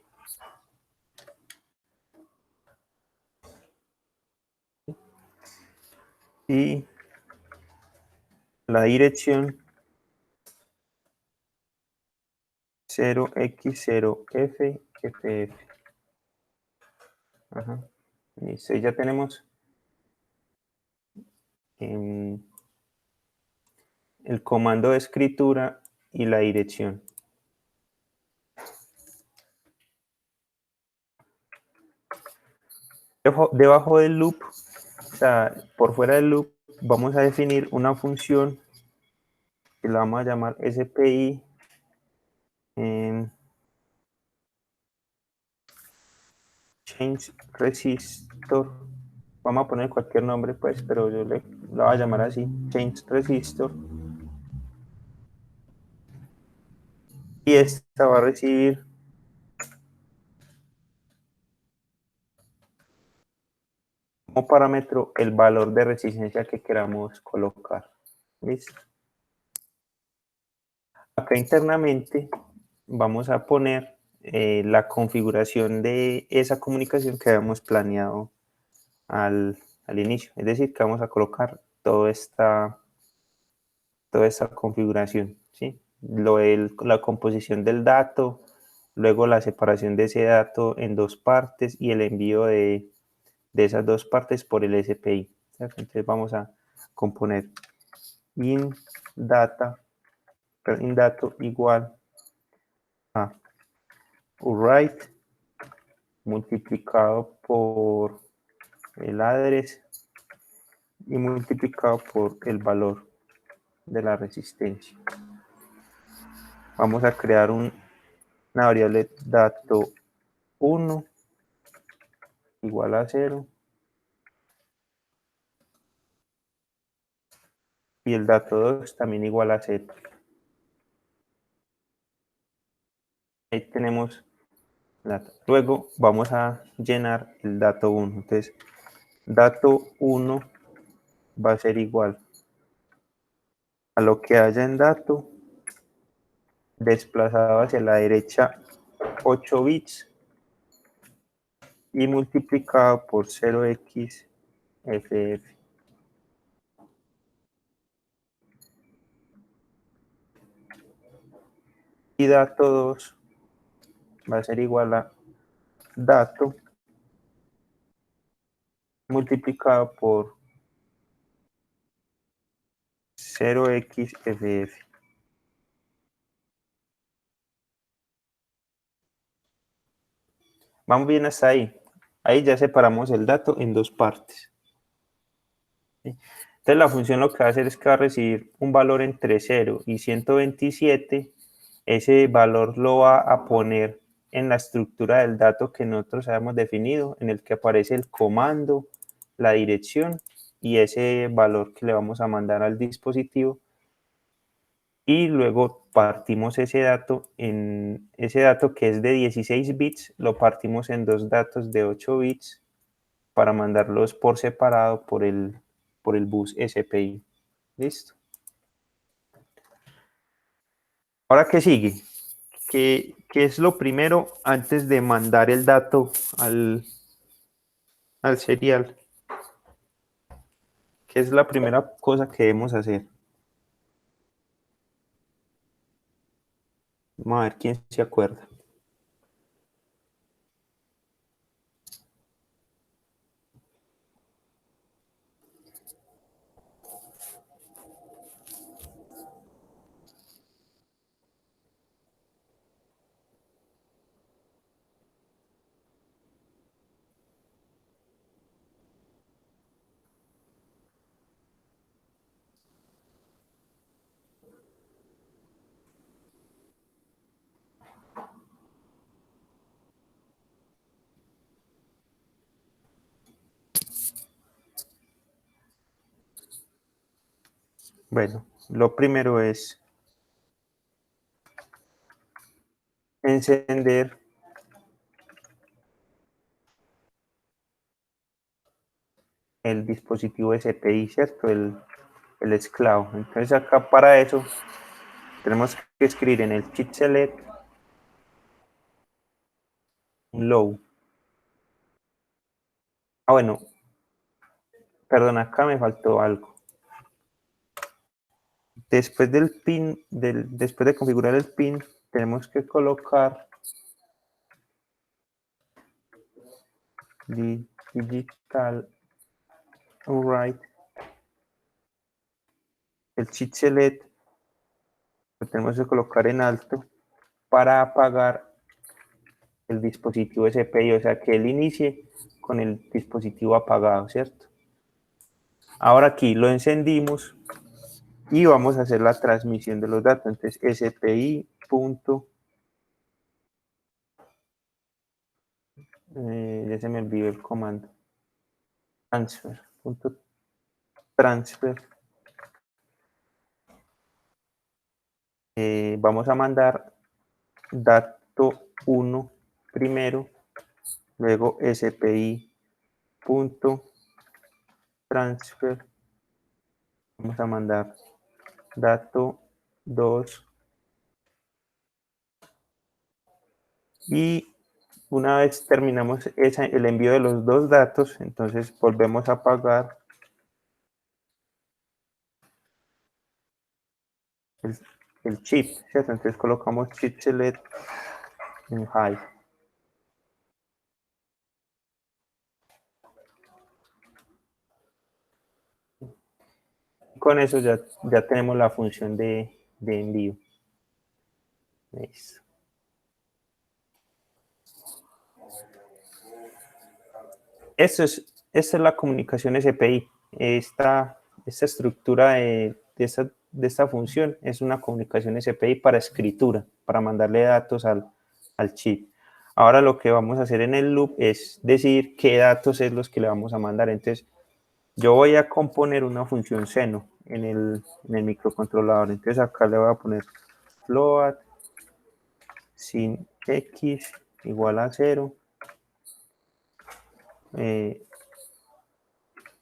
Y la dirección 0x0ffff. Ajá. Listo, y ya tenemos el comando de escritura y la dirección. Debajo del loop, o sea, por fuera del loop, vamos a definir una función que la vamos a llamar SPI change resistor. Vamos a poner cualquier nombre, pues, pero yo la voy a llamar así, change resistor. Y esta va a recibir como parámetro el valor de resistencia que queramos colocar. ¿Listo? Acá internamente vamos a poner la configuración de esa comunicación que habíamos planeado al inicio. Es decir, que vamos a colocar toda esta configuración, ¿sí? La composición del dato, luego la separación de ese dato en dos partes y el envío de esas dos partes por el SPI. ¿Cierto? Entonces vamos a componer dato igual a write multiplicado por el address y multiplicado por el valor de la resistencia. Vamos a crear una variable dato 1 igual a 0 y el dato 2 también igual a 0. Ahí tenemos dato. Luego vamos a llenar el dato 1. Entonces, dato 1 va a ser igual a lo que haya en dato desplazado hacia la derecha 8 bits y multiplicado por 0xFF. Y dato 2 va a ser igual a dato multiplicado por 0xFF. Vamos bien hasta ahí. Ahí ya separamos el dato en dos partes. ¿Sí? Entonces la función lo que va a hacer es que va a recibir un valor entre 0 y 127. Ese valor lo va a poner en la estructura del dato que nosotros habíamos definido, en el que aparece el comando, la dirección y ese valor que le vamos a mandar al dispositivo. Y luego partimos ese dato que es de 16 bits, lo partimos en dos datos de 8 bits para mandarlos por separado por el bus SPI. ¿Listo? Ahora, ¿qué sigue? ¿Qué es lo primero antes de mandar el dato al serial? ¿Qué es la primera cosa que debemos hacer? Vamos a ver quién se acuerda. Bueno, lo primero es encender el dispositivo SPI, ¿cierto? El esclavo. Entonces acá para eso tenemos que escribir en el chip select un low. Ah, bueno, perdón, acá me faltó algo. Después del pin, después de configurar el pin, tenemos que colocar digital write, el chip select lo tenemos que colocar en alto para apagar el dispositivo SPI, o sea que él inicie con el dispositivo apagado, ¿cierto? Ahora aquí lo encendimos y vamos a hacer la transmisión de los datos. Entonces SPI punto, ya se me olvidó el comando, transfer, punto transfer. Vamos a mandar dato 1 primero, luego SPI punto transfer, vamos a mandar dato 2 y una vez terminamos el envío de los dos datos, entonces volvemos a apagar el chip, ¿cierto? Entonces colocamos chip select en high. Con eso ya tenemos la función de envío. Listo. Esta es la comunicación SPI. Esta estructura de esta función es una comunicación SPI para escritura, para mandarle datos al chip. Ahora lo que vamos a hacer en el loop es decir qué datos es los que le vamos a mandar. Entonces, yo voy a componer una función seno en el microcontrolador. Entonces, acá le voy a poner float sin x igual a 0.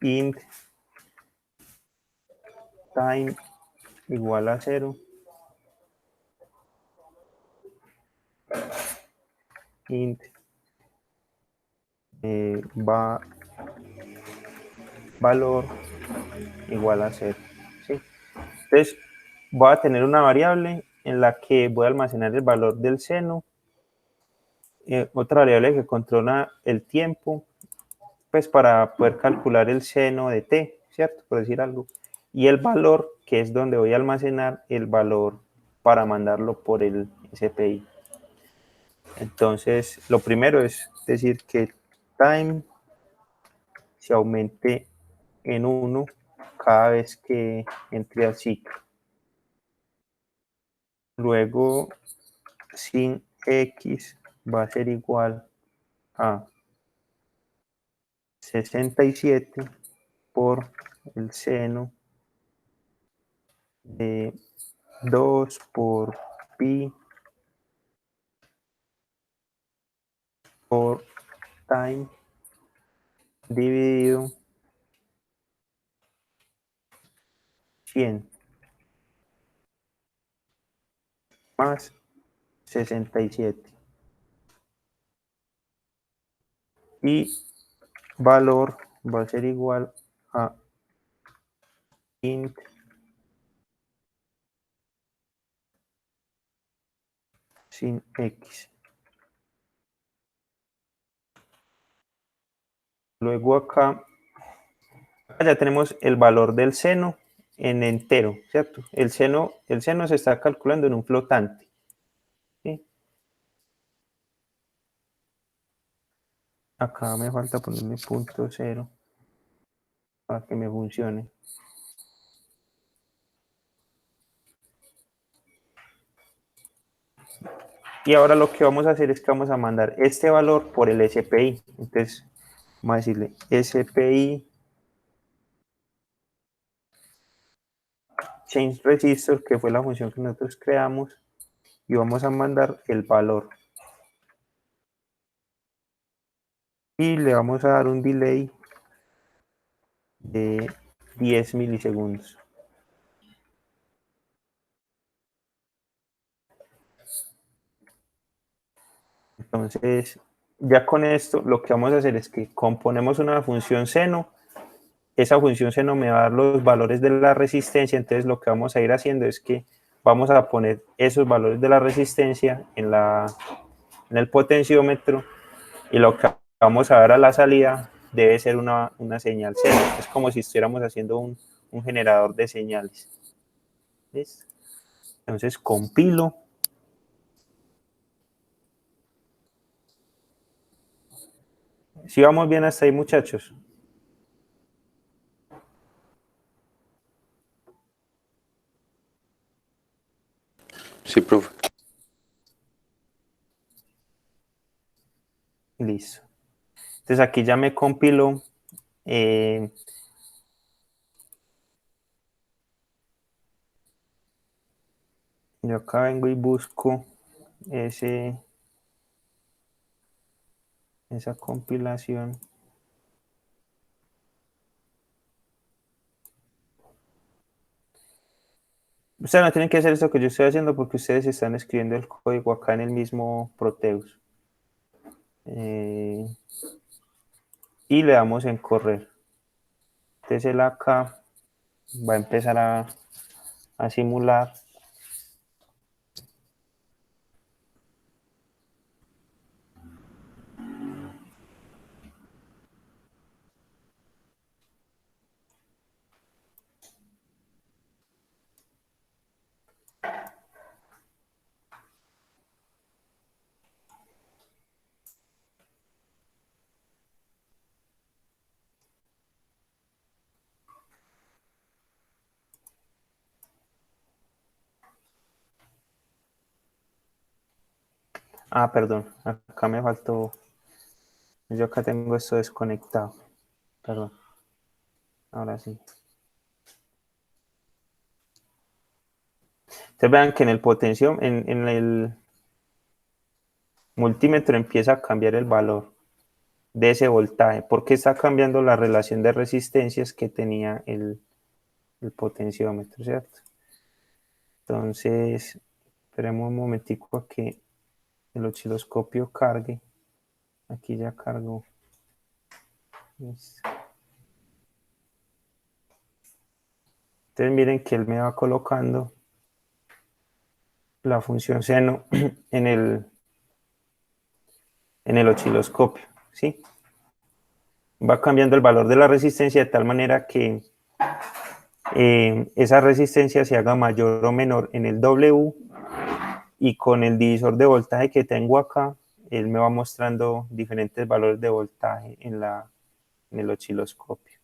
Int time igual a 0. Int valor igual a 0. ¿sí? Entonces, voy a tener una variable en la que voy a almacenar el valor del seno, otra variable que controla el tiempo, pues para poder calcular el seno de t, ¿cierto? Por decir algo. Y el valor, que es donde voy a almacenar el valor para mandarlo por el SPI. Entonces, lo primero es decir que time se aumente en 1 cada vez que entre al ciclo. Luego, sin x va a ser igual a 67 por el seno de 2 por pi por time dividido 100 más 67 y valor va a ser igual a int sin x. Luego acá ya tenemos el valor del seno en entero, ¿cierto? El seno se está calculando en un flotante. ¿sí? Acá me falta ponerle punto 0 para que me funcione. Y ahora lo que vamos a hacer es que vamos a mandar este valor por el SPI. Entonces, vamos a decirle SPI change resistor, que fue la función que nosotros creamos, y vamos a mandar el valor. Y le vamos a dar un delay de 10 milisegundos. Entonces, ya con esto, lo que vamos a hacer es que componemos una función seno. Esa función seno me va a dar los valores de la resistencia. Entonces, lo que vamos a ir haciendo es que vamos a poner esos valores de la resistencia en el potenciómetro, y lo que vamos a dar a la salida debe ser una señal seno. Es como si estuviéramos haciendo un generador de señales. ¿Listo? Entonces, compilo. ¿Sí vamos bien hasta ahí, muchachos? Sí, profe. Listo. Entonces aquí ya me compilo. Yo acá vengo y busco esa compilación. Ustedes no tienen que hacer esto que yo estoy haciendo porque ustedes están escribiendo el código acá en el mismo Proteus. Y le damos en correr. Entonces él acá va a empezar a simular. Ah, perdón, acá me faltó. Yo acá tengo esto desconectado. Perdón. Ahora sí. Ustedes vean que en el potencio, en el multímetro empieza a cambiar el valor de ese voltaje, porque está cambiando la relación de resistencias que tenía el potenciómetro, ¿cierto? Entonces, esperemos un momentico a que el osciloscopio cargue. Aquí ya cargó. Listo. Entonces miren que él me va colocando la función seno en el osciloscopio, ¿sí? Va cambiando el valor de la resistencia de tal manera que esa resistencia se haga mayor o menor en el W, y con el divisor de voltaje que tengo acá, él me va mostrando diferentes valores de voltaje en el osciloscopio.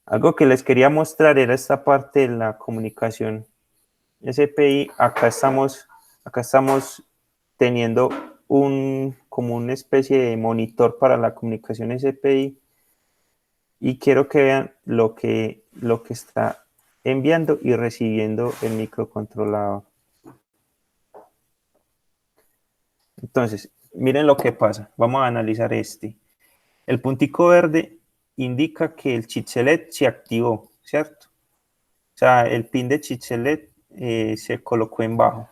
Algo que les quería mostrar era esta parte de la comunicación SPI. Acá estamos teniendo como una especie de monitor para la comunicación SPI, y quiero que vean lo que está enviando y recibiendo el microcontrolador. Entonces, miren lo que pasa. Vamos a analizar este. El puntico verde indica que el chip select se activó, ¿cierto? O sea, el pin de chip select se colocó en bajo.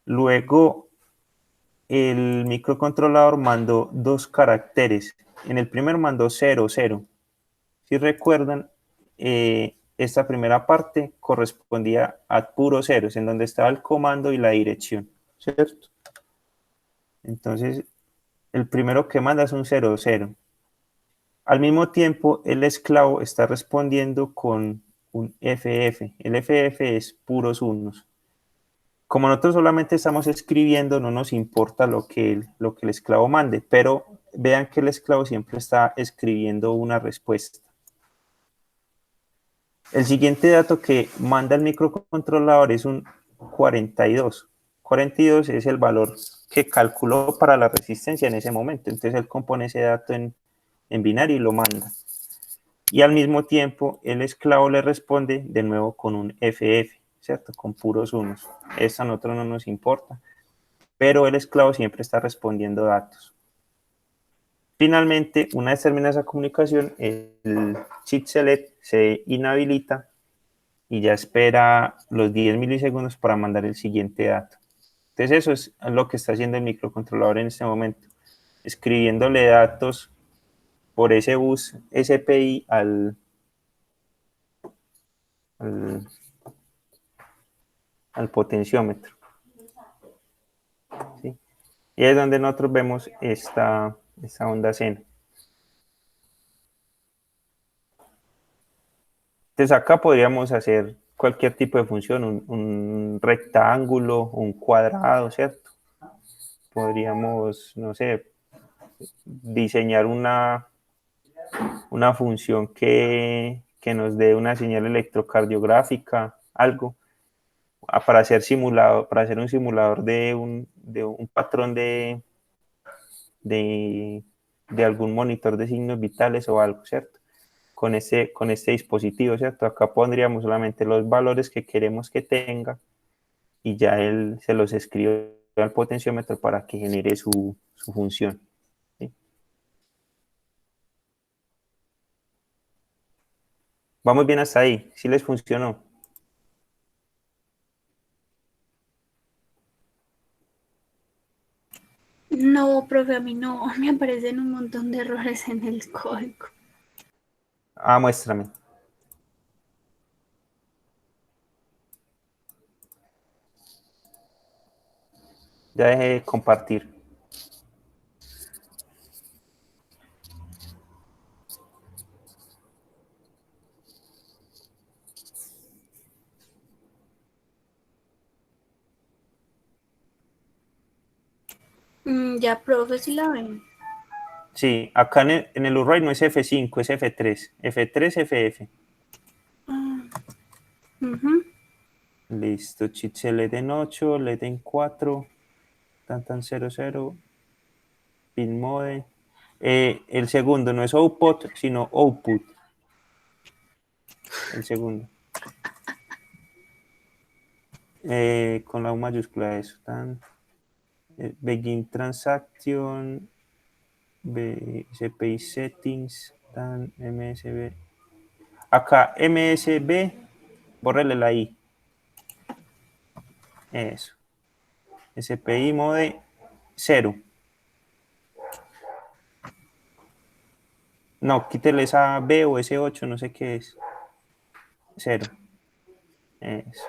Luego, el microcontrolador mandó dos caracteres. En el primero mandó 0, 0. Si recuerdan, esta primera parte correspondía a puros ceros, en donde estaba el comando y la dirección, ¿cierto? Entonces, el primero que manda es un 0, 0. Al mismo tiempo, el esclavo está respondiendo con un FF. El FF es puros unos. Como nosotros solamente estamos escribiendo, no nos importa lo que el esclavo mande, pero vean que el esclavo siempre está escribiendo una respuesta. El siguiente dato que manda el microcontrolador es un 42. 42 es el valor que calculó para la resistencia en ese momento. Entonces él compone ese dato en binario y lo manda. y al mismo tiempo el esclavo le responde de nuevo con un FF, ¿cierto? Con puros unos. Esto a nosotros no nos importa, pero el esclavo siempre está respondiendo datos. Finalmente, una vez termina esa comunicación, el cheat select se inhabilita y ya espera los 10 milisegundos para mandar el siguiente dato. Entonces eso es lo que está haciendo el microcontrolador en este momento, escribiéndole datos por ese bus SPI al potenciómetro. ¿Sí? Y es donde nosotros vemos esta onda seno. Entonces acá podríamos hacer cualquier tipo de función, un rectángulo, un cuadrado, ¿cierto? Podríamos, no sé, diseñar una función que nos dé una señal electrocardiográfica, algo, para hacer un simulador de un patrón de algún monitor de signos vitales o algo, ¿cierto? Con este dispositivo, ¿cierto? Acá pondríamos solamente los valores que queremos que tenga y ya él se los escribe al potenciómetro para que genere su función. ¿Sí? Vamos bien hasta ahí, ¿sí les funcionó? No, profe, a mí no. Me aparecen un montón de errores en el código. Ah, muéstrame. Ya dejé de compartir. Ya, profe, si la ven. Sí, acá en el URI no es F5, es F3. F3, FF. Ujú. Listo, chitse LED en 8, LED en 4, tan 00, pin mode. El segundo no es output, sino output. El segundo. Con la U mayúscula eso. Begin transaction, CPI settings, MSB. Acá MSB, bórrele la I. Eso. SPI mode 0. No, quítele esa B o ese 8, no sé qué es. 0. Eso.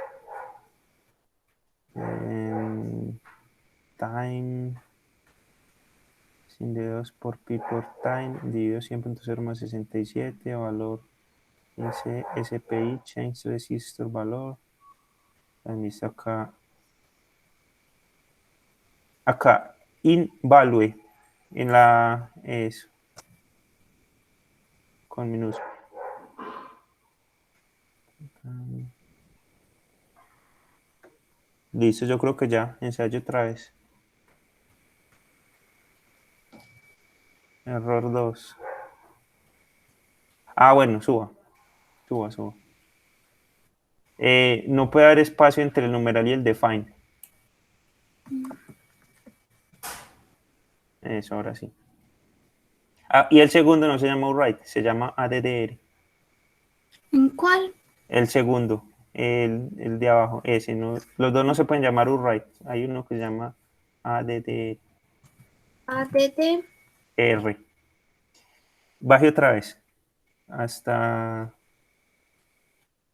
Time. Sin dedos por pi por time. Dividido 100.0 más 67. Valor. Dice SPI. Change resistor valor. También está acá. Acá. In value. En la. Eso. Con minúscula. Listo, yo creo que ya. Ensayo otra vez. Error 2. Ah, bueno, suba. Suba. No puede haber espacio entre el numeral y el define. Eso, ahora sí. Ah, y el segundo no se llama write, se llama addr. ¿En cuál? El segundo, el de abajo, ese. No, los dos no se pueden llamar write. Hay uno que se llama addr. ADD. Baje otra vez. Hasta...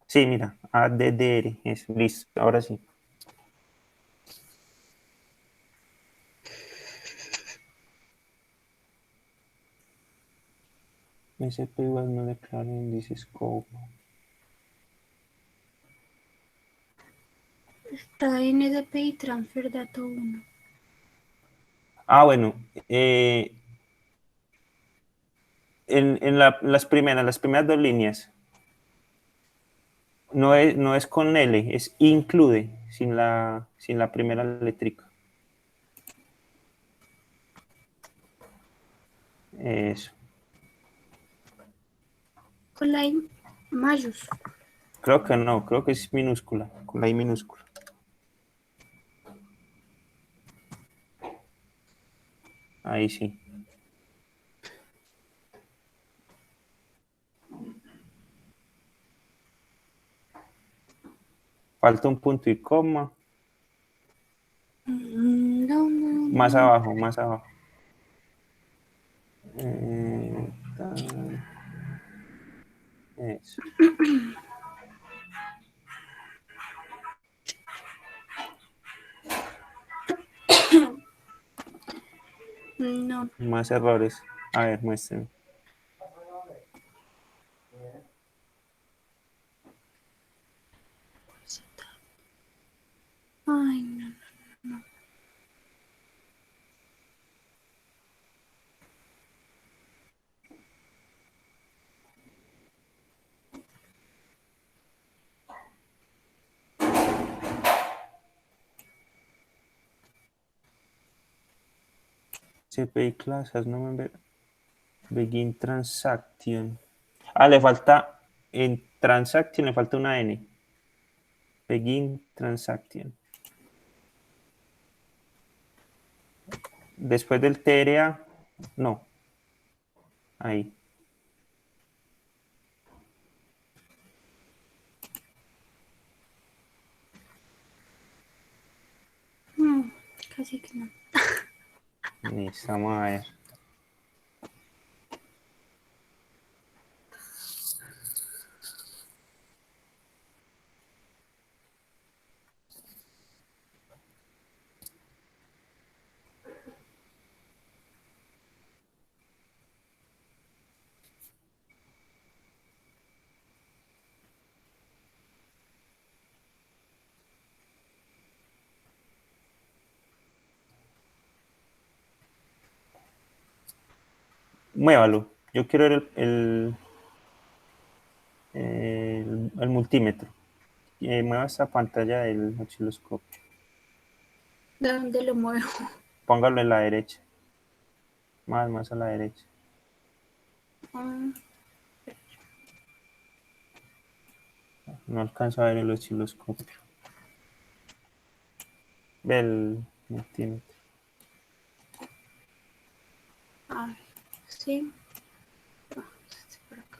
Sí, mira, addr. Eso, listo, ahora sí. SP was not declared in this scope. Está en SPI Transfer Dato 1. Ah, bueno. Las primeras dos líneas, no es con L, es include, sin la primera letrica. Eso. Con la I mayús. Creo que no, creo que es minúscula, con la I minúscula. Ahí sí. Falta un punto y coma. No, no, Más no. abajo, más abajo. Eso. No. Más errores. A ver, muéstrenme. Ay, no. CPI class has no member. Begin transaction. Ah, le falta, en transaction le falta una N. Begin transaction. Después del TRA, no. Ahí. Casi que no. Listo, vamos a ver. Muévalo. Yo quiero ver el multímetro. Mueva esta pantalla del osciloscopio. ¿De dónde lo muevo? Póngalo en la derecha. Más a la derecha. Ah, No alcanzo a ver el osciloscopio. Ve el multímetro. a ver. Sí. Ah, sí, por acá.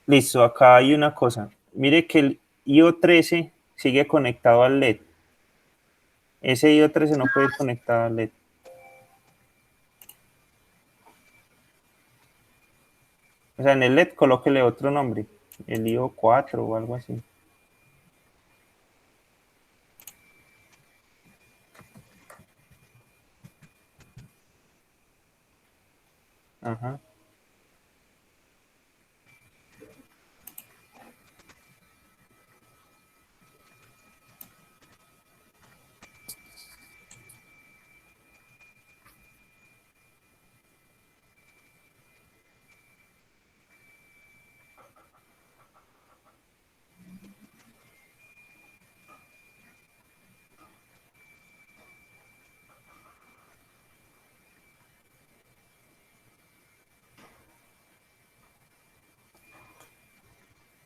Listo, acá hay una cosa. Mire que el IO13 sigue conectado al LED. Ese IO13 no puede ir conectado al LED. O sea, en el LED colóquele otro nombre. El IO4 o algo así. Ajá.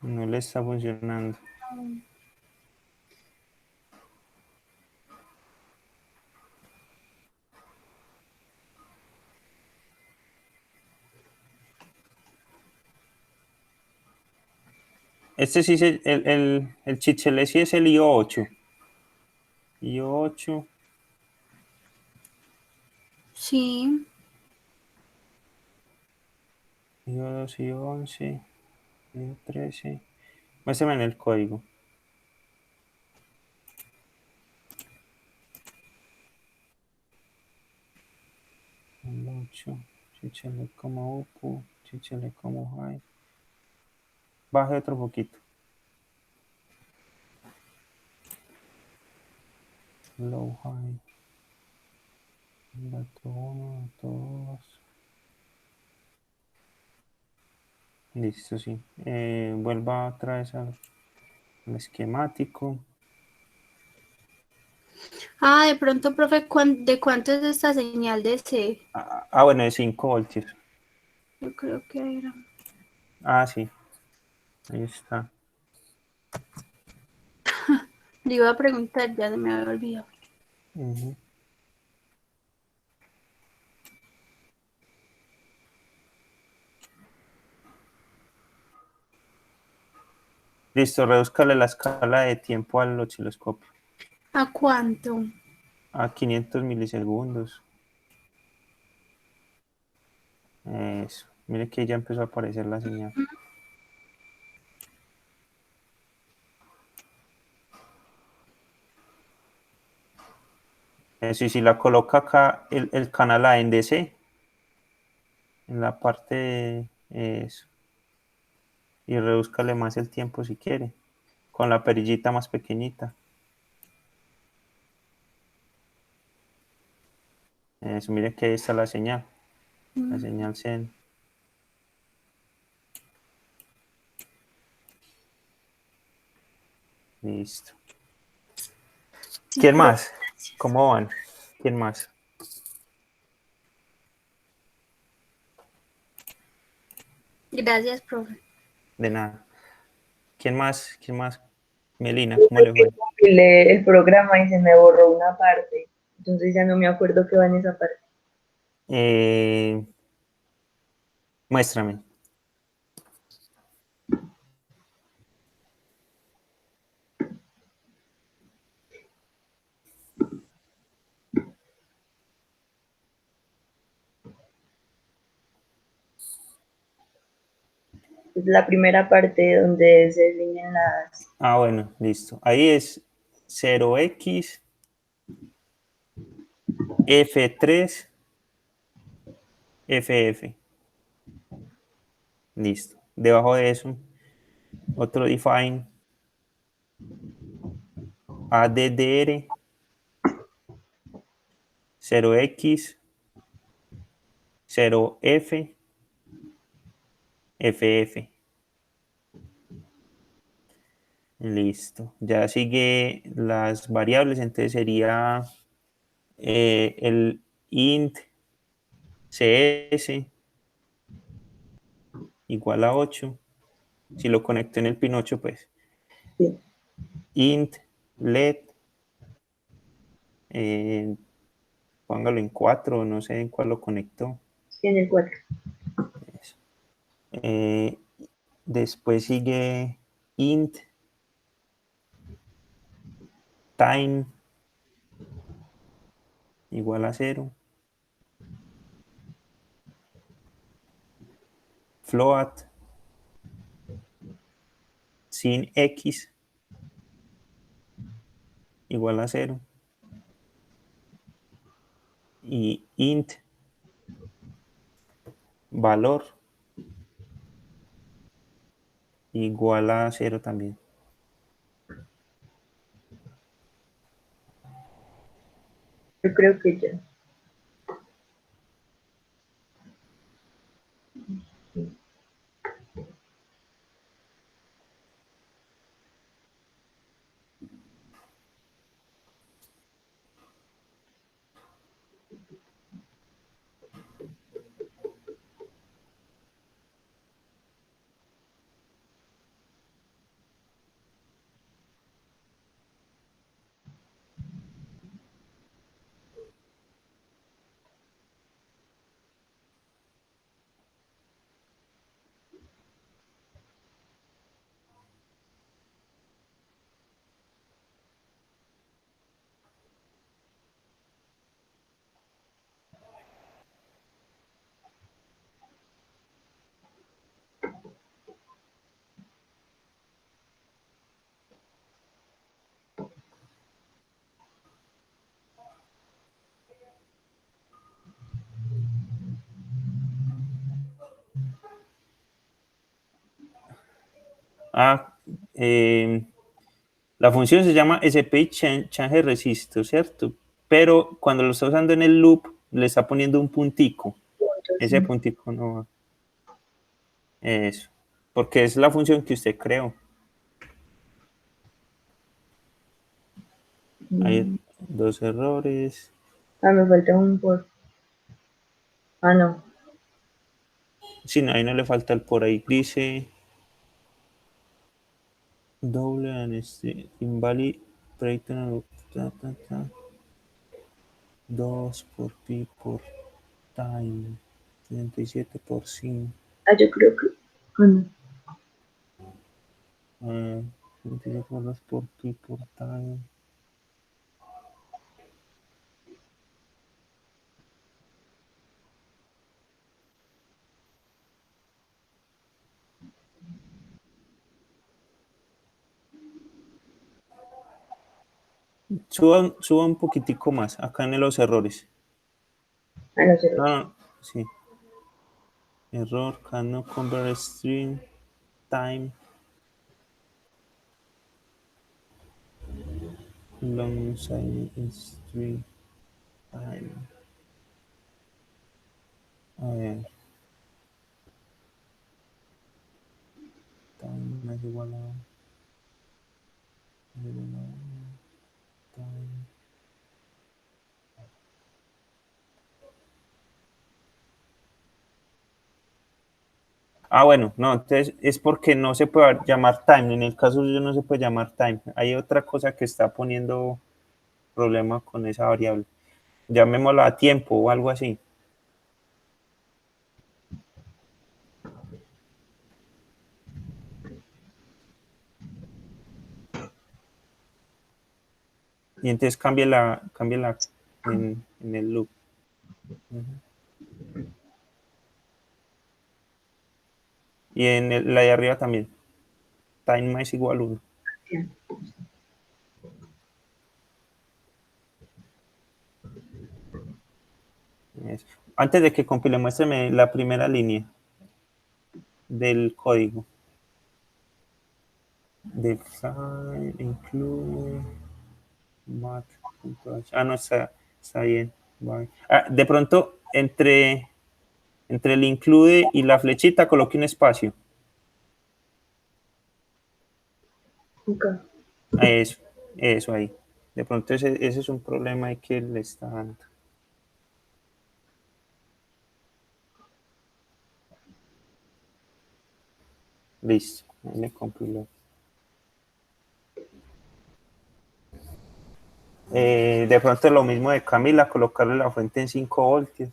No le está funcionando. Este sí, el chichele sí es el IO8. IO8, Sí. IO2, IO11, IO13. Muéstrame en el código. El 8, chichele como UPU, chichele como high. Baje otro poquito. Low high. Dato 1, dato 2. Listo, sí. Vuelva otra vez al esquemático. Ah, de pronto, profe, ¿de cuánto es esta señal de C? Bueno, de 5 voltios. Yo creo que era. Ah, sí, ahí está. Le iba a preguntar, ya se me había olvidado. Ujú. Listo, reduzcale la escala de tiempo al osciloscopio ¿A cuánto? a 500 milisegundos. Eso. Mire que ya empezó a aparecer la señal. Eso, y si la coloca acá el canal ANDC, en la parte de eso, y redúzcale más el tiempo si quiere, con la perillita más pequeñita. Eso, mire que ahí está la señal SEN. Listo. Sí, ¿Quién profe. más? ¿Cómo van? ¿Quién más? Gracias, profe. De nada. ¿Quién más? ¿Quién más? Melina, ¿cómo le Que fue? compilé el programa y se me borró una parte. Entonces ya no me acuerdo qué va en esa parte. Muéstrame. Es la primera parte donde se definen las... Bueno, listo. Ahí es 0x F3 FF. Listo. Debajo de eso, otro define ADDR 0x 0F FF. Listo. Ya sigue las variables, entonces sería el int CS igual a 8. Si lo conecto en el pin 8, pues Sí, int led, eh, póngalo en 4, no sé en cuál lo conectó. sí, en el 4. Eso. Después sigue int time igual a 0. Float sin x igual a 0. Y int valor igual a 0 también. Yo creo que ya. Ah, la función se llama SPI change resistor, ¿cierto? Pero cuando lo está usando en el loop, le está poniendo un puntico. Ese Entonces, puntico no va. Eso. Porque es la función que usted creó. Ahí, 2 errores. Ah, me falta un por. Ah, no. Sí, no, ahí no le falta el por ahí. Dice doble and invalid breakdown, 2 por pi por time. 37 por 5. Ah, yo creo que. Ah, no. 37 por 2 por pi por time. Suba un poquitico más acá en los errores. Ah, no sé. No, sí. Error cannot convert string time alongside string time. A ver. Time es igual a time. Bueno, no, entonces es porque no se puede llamar time. En el caso suyo no se puede llamar time. Hay otra cosa que está poniendo problema con esa variable. Llamémosla a tiempo o algo así. Y entonces cámbiela en el loop. Y en la de arriba también. Time es igual a 1. Eso. Antes de que compile, muéstrame la primera línea del código. Define, include, mat.h. No, está bien. Bye. De pronto, entre el include y la flechita, coloque un espacio. Nunca. Eso ahí. De pronto ese es un problema ahí que le está dando. Listo, ahí le compiló. De pronto lo mismo de Camila, colocarle la fuente en 5 voltios.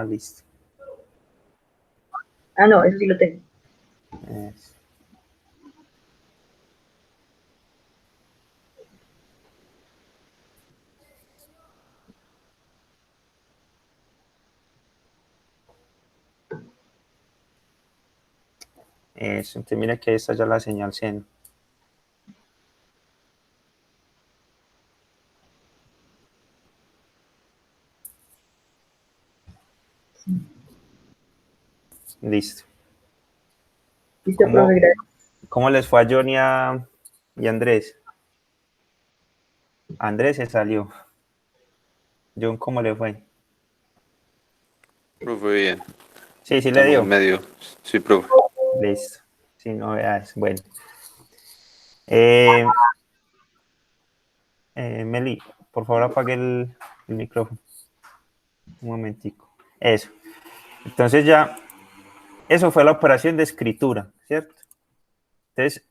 Listo. Ah, no, eso sí lo tengo. Eso. Eso, entonces mira que ahí está ya la señal seno. Listo. Listo, profe, gracias. ¿Cómo les fue a Johnny y Andrés? Andrés se salió. John, ¿cómo le fue? Profe, bien. Sí, le Estamos en dio. medio. Sí, profe. Listo. Sin novedades. Bueno. Meli, por favor apague el micrófono. Un momentico. Eso. Entonces ya, eso fue la operación de escritura, ¿cierto? Entonces,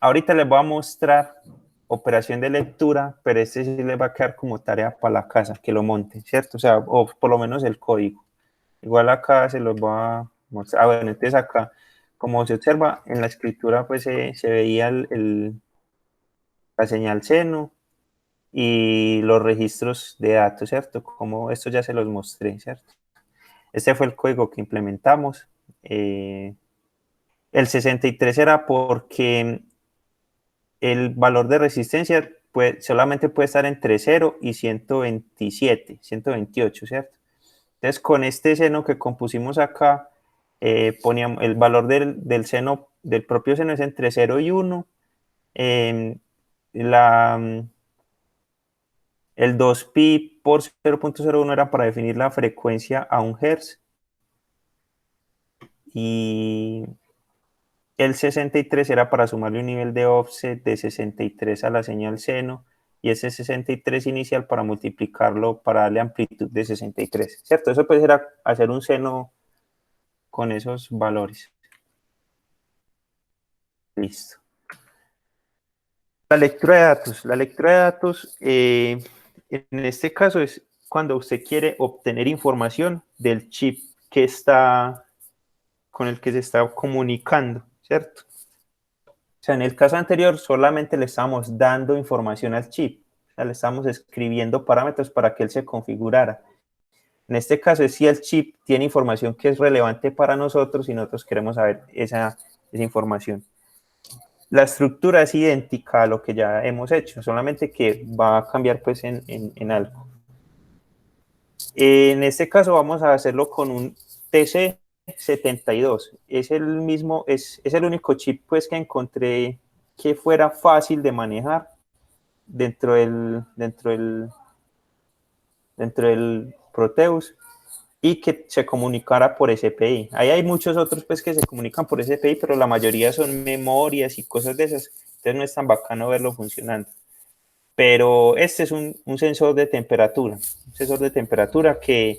ahorita les voy a mostrar operación de lectura, pero este sí les va a quedar como tarea para la casa, que lo monten, ¿cierto? O sea, o por lo menos el código. Igual acá se los voy a mostrar. Bueno, entonces acá, como se observa, en la escritura pues se veía la señal seno y los registros de datos, ¿cierto? Como esto ya se los mostré, ¿cierto? Este fue el código que implementamos. El 63 era porque el valor de resistencia solamente puede estar entre 0 y 127, 128, ¿cierto? Entonces, con este seno que compusimos acá, poníamos el valor del seno, del propio seno es entre 0 y 1. Eh, el 2pi por 0.01 era para definir la frecuencia a 1 Hz. Y El 63 era para sumarle un nivel de offset de 63 a la señal seno, y ese 63 inicial para multiplicarlo, para darle amplitud de 63, ¿cierto? Eso pues era hacer un seno con esos valores. Listo. La lectura de datos. La lectura de datos, en este caso, es cuando usted quiere obtener información del chip que está, con el que se está comunicando, ¿cierto? O sea, en el caso anterior solamente le estamos dando información al chip, o sea, le estamos escribiendo parámetros para que él se configurara. En este caso es si el chip tiene información que es relevante para nosotros y nosotros queremos saber esa información. La estructura es idéntica a lo que ya hemos hecho, solamente que va a cambiar pues en algo. En este caso vamos a hacerlo con un TC72. Es el mismo, es el único chip pues que encontré que fuera fácil de manejar dentro del Proteus y que se comunicara por SPI. Ahí hay muchos otros pues que se comunican por SPI, pero la mayoría son memorias y cosas de esas, entonces no es tan bacano verlo funcionando. Pero este es un sensor de temperatura, que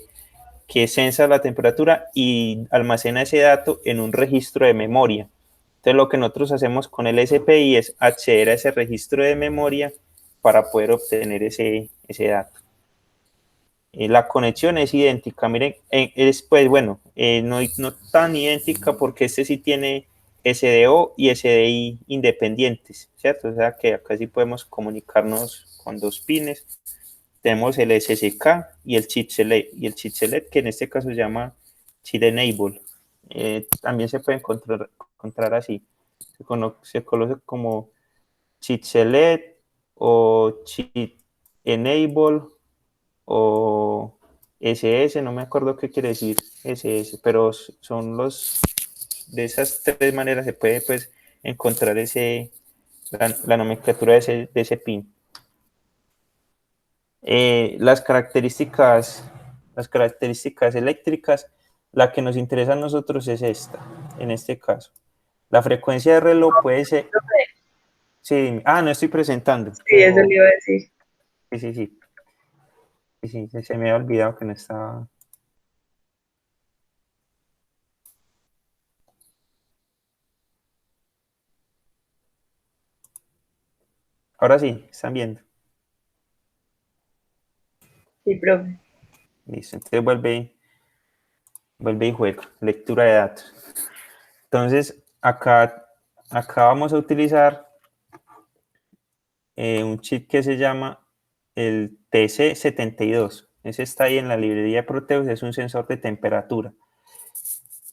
sensa la temperatura y almacena ese dato en un registro de memoria. Entonces lo que nosotros hacemos con el SPI es acceder a ese registro de memoria para poder obtener ese dato. La conexión es idéntica, miren, pues bueno, no tan idéntica porque este sí tiene SDO y SDI independientes, ¿cierto? O sea que acá sí podemos comunicarnos con dos pines. Tenemos el SSK y el chip select, que en este caso se llama chip enable. También se puede encontrar así. Se conoce como chip select o chip enable o SS, no me acuerdo qué quiere decir SS, pero son de esas tres maneras se puede pues encontrar la nomenclatura de ese pin. Las características eléctricas, la que nos interesa a nosotros es esta, en este caso. La frecuencia de reloj puede ser... Sí, no estoy presentando. Sí, eso le iba a decir. Sí, se me había olvidado que no estaba... Ahora sí, están viendo. Sí, profe. Listo, entonces vuelve y juega. Lectura de datos. Entonces, acá vamos a utilizar un chip que se llama el TC72. Ese está ahí en la librería de Proteus, es un sensor de temperatura.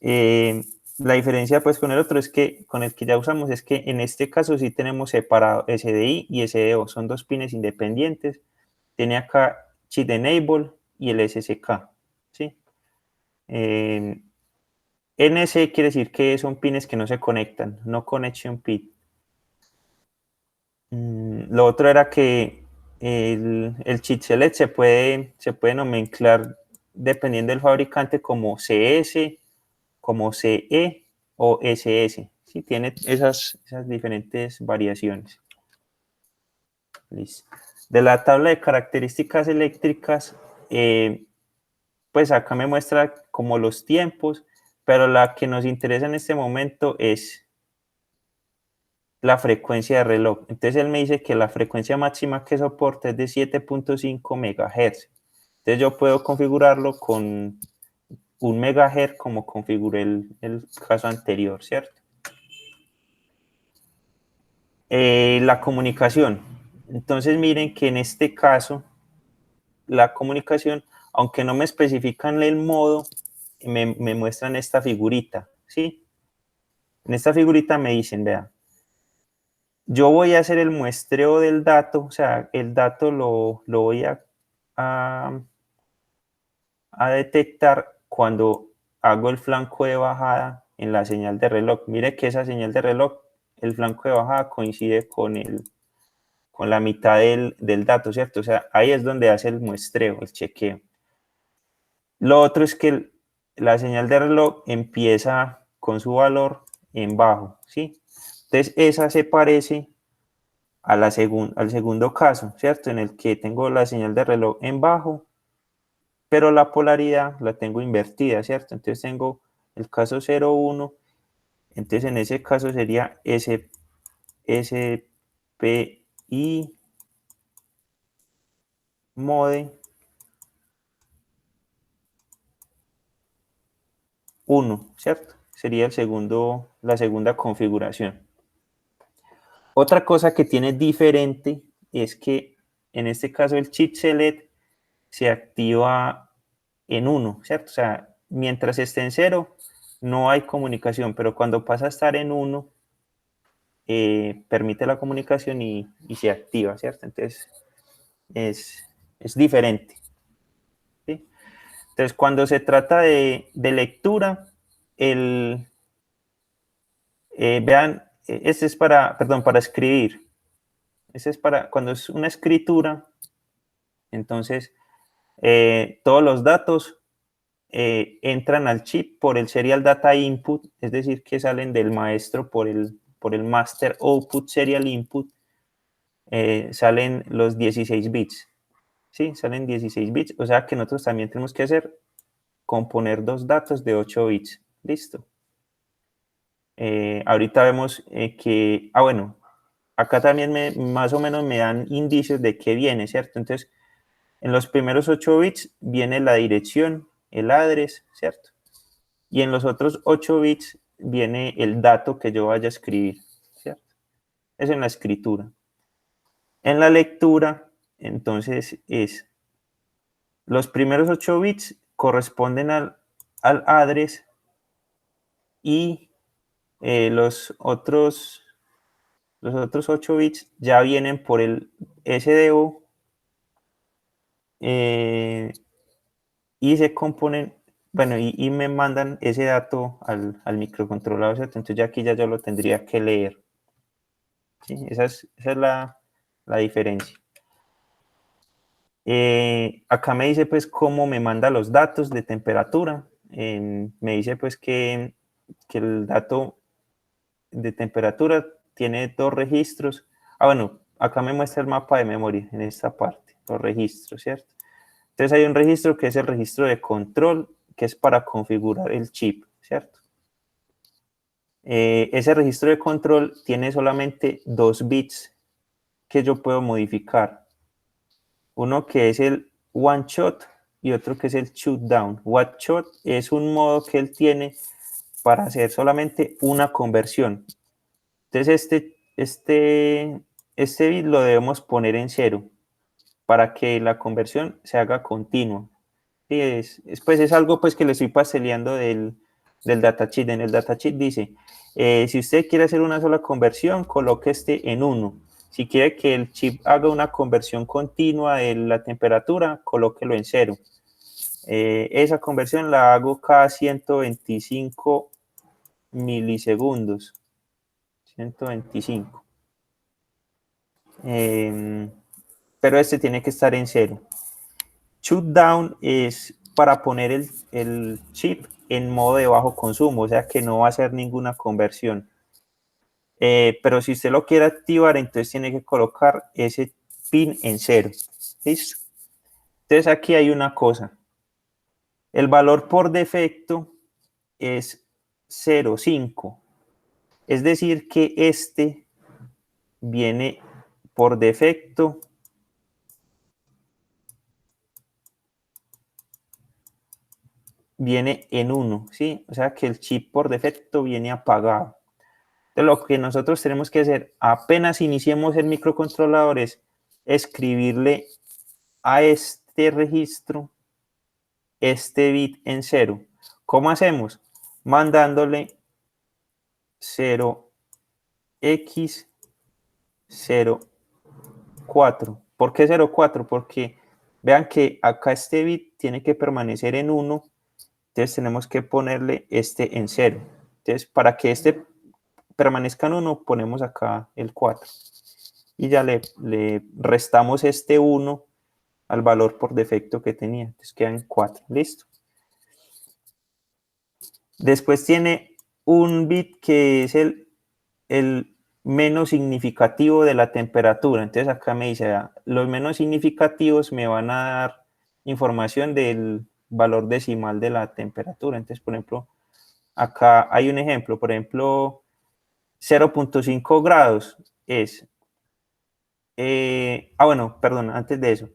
La diferencia pues con el otro es que con el que ya usamos es que en este caso sí tenemos separado SDI y SDO, son dos pines independientes. Tiene acá chip enable y el SSK, ¿sí? NC quiere decir que son pines que no se conectan, no connection pin. Lo otro era que el chip select se puede nomenclar dependiendo del fabricante como CS, como CE o SS. Sí, tiene esas diferentes variaciones. Listo. De la tabla de características eléctricas, pues acá me muestra como los tiempos, pero la que nos interesa en este momento es la frecuencia de reloj. Entonces él me dice que la frecuencia máxima que soporta es de 7.5 MHz. Entonces yo puedo configurarlo con 1 MHz como configuré el caso anterior, ¿cierto? La comunicación. Entonces miren que en este caso la comunicación, aunque no me especifican el modo, me muestran esta figurita, ¿sí? En esta figurita me dicen, vean, yo voy a hacer el muestreo del dato, o sea, el dato lo voy a detectar cuando hago el flanco de bajada en la señal de reloj. Mire que esa señal de reloj, el flanco de bajada coincide con la mitad del dato, ¿cierto? O sea, ahí es donde hace el muestreo, el chequeo. Lo otro es que la señal de reloj empieza con su valor en bajo, ¿sí? Entonces, esa se parece a al segundo caso, ¿cierto? En el que tengo la señal de reloj en bajo, pero la polaridad la tengo invertida, ¿cierto? Entonces tengo el caso 0, 1, entonces en ese caso sería SPI mode 1, ¿cierto? Sería la segunda configuración. Otra cosa que tiene diferente es que en este caso el chip select se activa en 1, ¿cierto? O sea, mientras esté en 0 no hay comunicación, pero cuando pasa a estar en 1 permite la comunicación y se activa, ¿cierto? Entonces es diferente, ¿sí? Entonces cuando se trata de lectura, vean, este es para escribir. Este es para, cuando es una escritura, entonces todos los datos entran al chip por el serial data input, es decir, que salen del maestro por el master output serial input, salen los 16 bits, ¿sí? Salen 16 bits, o sea que nosotros también tenemos que componer dos datos de 8 bits, listo. Ahorita vemos que, bueno, acá también más o menos me dan indicios de qué viene, ¿cierto? Entonces, en los primeros 8 bits viene la dirección, el address, ¿cierto? Y en los otros 8 bits viene el dato que yo vaya a escribir, ¿cierto? Eso en la escritura. En la lectura, entonces, los primeros 8 bits corresponden al address y los otros 8 bits ya vienen por el SDO y se componen, bueno, y me mandan ese dato al microcontrolador, ¿cierto? Entonces ya aquí ya yo lo tendría que leer. ¿Sí? Esa es la diferencia. Acá me dice pues cómo me manda los datos de temperatura. Me dice pues que el dato de temperatura tiene 2 registros. Bueno, acá me muestra el mapa de memoria en esta parte, los registros, ¿cierto? Entonces hay un registro que es el registro de control, que es para configurar el chip, ¿cierto? Ese registro de control tiene solamente 2 bits que yo puedo modificar. Uno que es el one shot y otro que es el shoot down. One shot es un modo que él tiene para hacer solamente una conversión. Entonces este bit lo debemos poner en 0 para que la conversión se haga continua. Sí, es algo pues que le estoy pasteleando del datasheet. En el datasheet dice, si usted quiere hacer una sola conversión, coloque este en 1. Si quiere que el chip haga una conversión continua de la temperatura, colóquelo en 0. Esa conversión la hago cada 125 milisegundos. 125. Pero este tiene que estar en 0. Shutdown es para poner el chip en modo de bajo consumo, o sea que no va a hacer ninguna conversión. Pero si usted lo quiere activar, entonces tiene que colocar ese pin en 0. ¿Listo? Entonces aquí hay una cosa. El valor por defecto es 0,5. Es decir que este viene por defecto viene en 1, ¿sí? O sea que el chip por defecto viene apagado. Entonces, lo que nosotros tenemos que hacer apenas iniciemos el microcontrolador es escribirle a este registro este bit en 0. ¿Cómo hacemos? Mandándole 0x04. ¿Por qué 04? Porque vean que acá este bit tiene que permanecer en 1. Entonces tenemos que ponerle este en 0. Entonces para que este permanezca en 1, ponemos acá el 4. Y ya le restamos este 1 al valor por defecto que tenía. Entonces quedan 4. Listo. Después tiene un bit que es el menos significativo de la temperatura. Entonces acá me dice, los menos significativos me van a dar información del valor decimal de la temperatura. Entonces, por ejemplo, acá hay un ejemplo, por ejemplo, 0.5 grados es, bueno, perdón, antes de eso,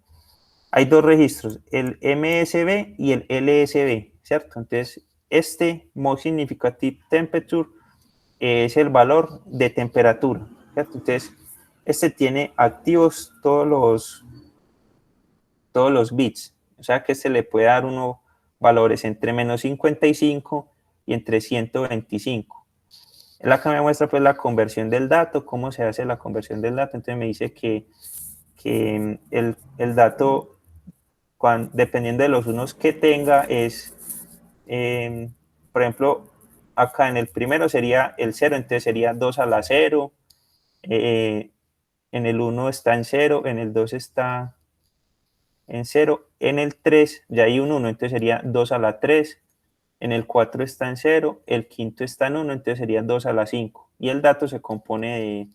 hay dos registros, el MSB y el LSB, ¿cierto? Entonces, este Most Significant Temperature es el valor de temperatura, ¿cierto? Entonces, este tiene activos todos los bits, o sea que este le puede dar unos valores entre menos 55 y entre 125. Él acá me muestra pues la conversión del dato, cómo se hace la conversión del dato. Entonces me dice que el dato, dependiendo de los unos que tenga, es, por ejemplo, acá en el primero sería el 0, entonces sería 2 a la 0, en el 1 está en 0, en el 2 está en 0, en el 3 ya hay un 1, entonces sería 2 a la 3, en el 4 está en 0, el quinto está en 1, entonces sería 2 a la 5. Y el dato se compone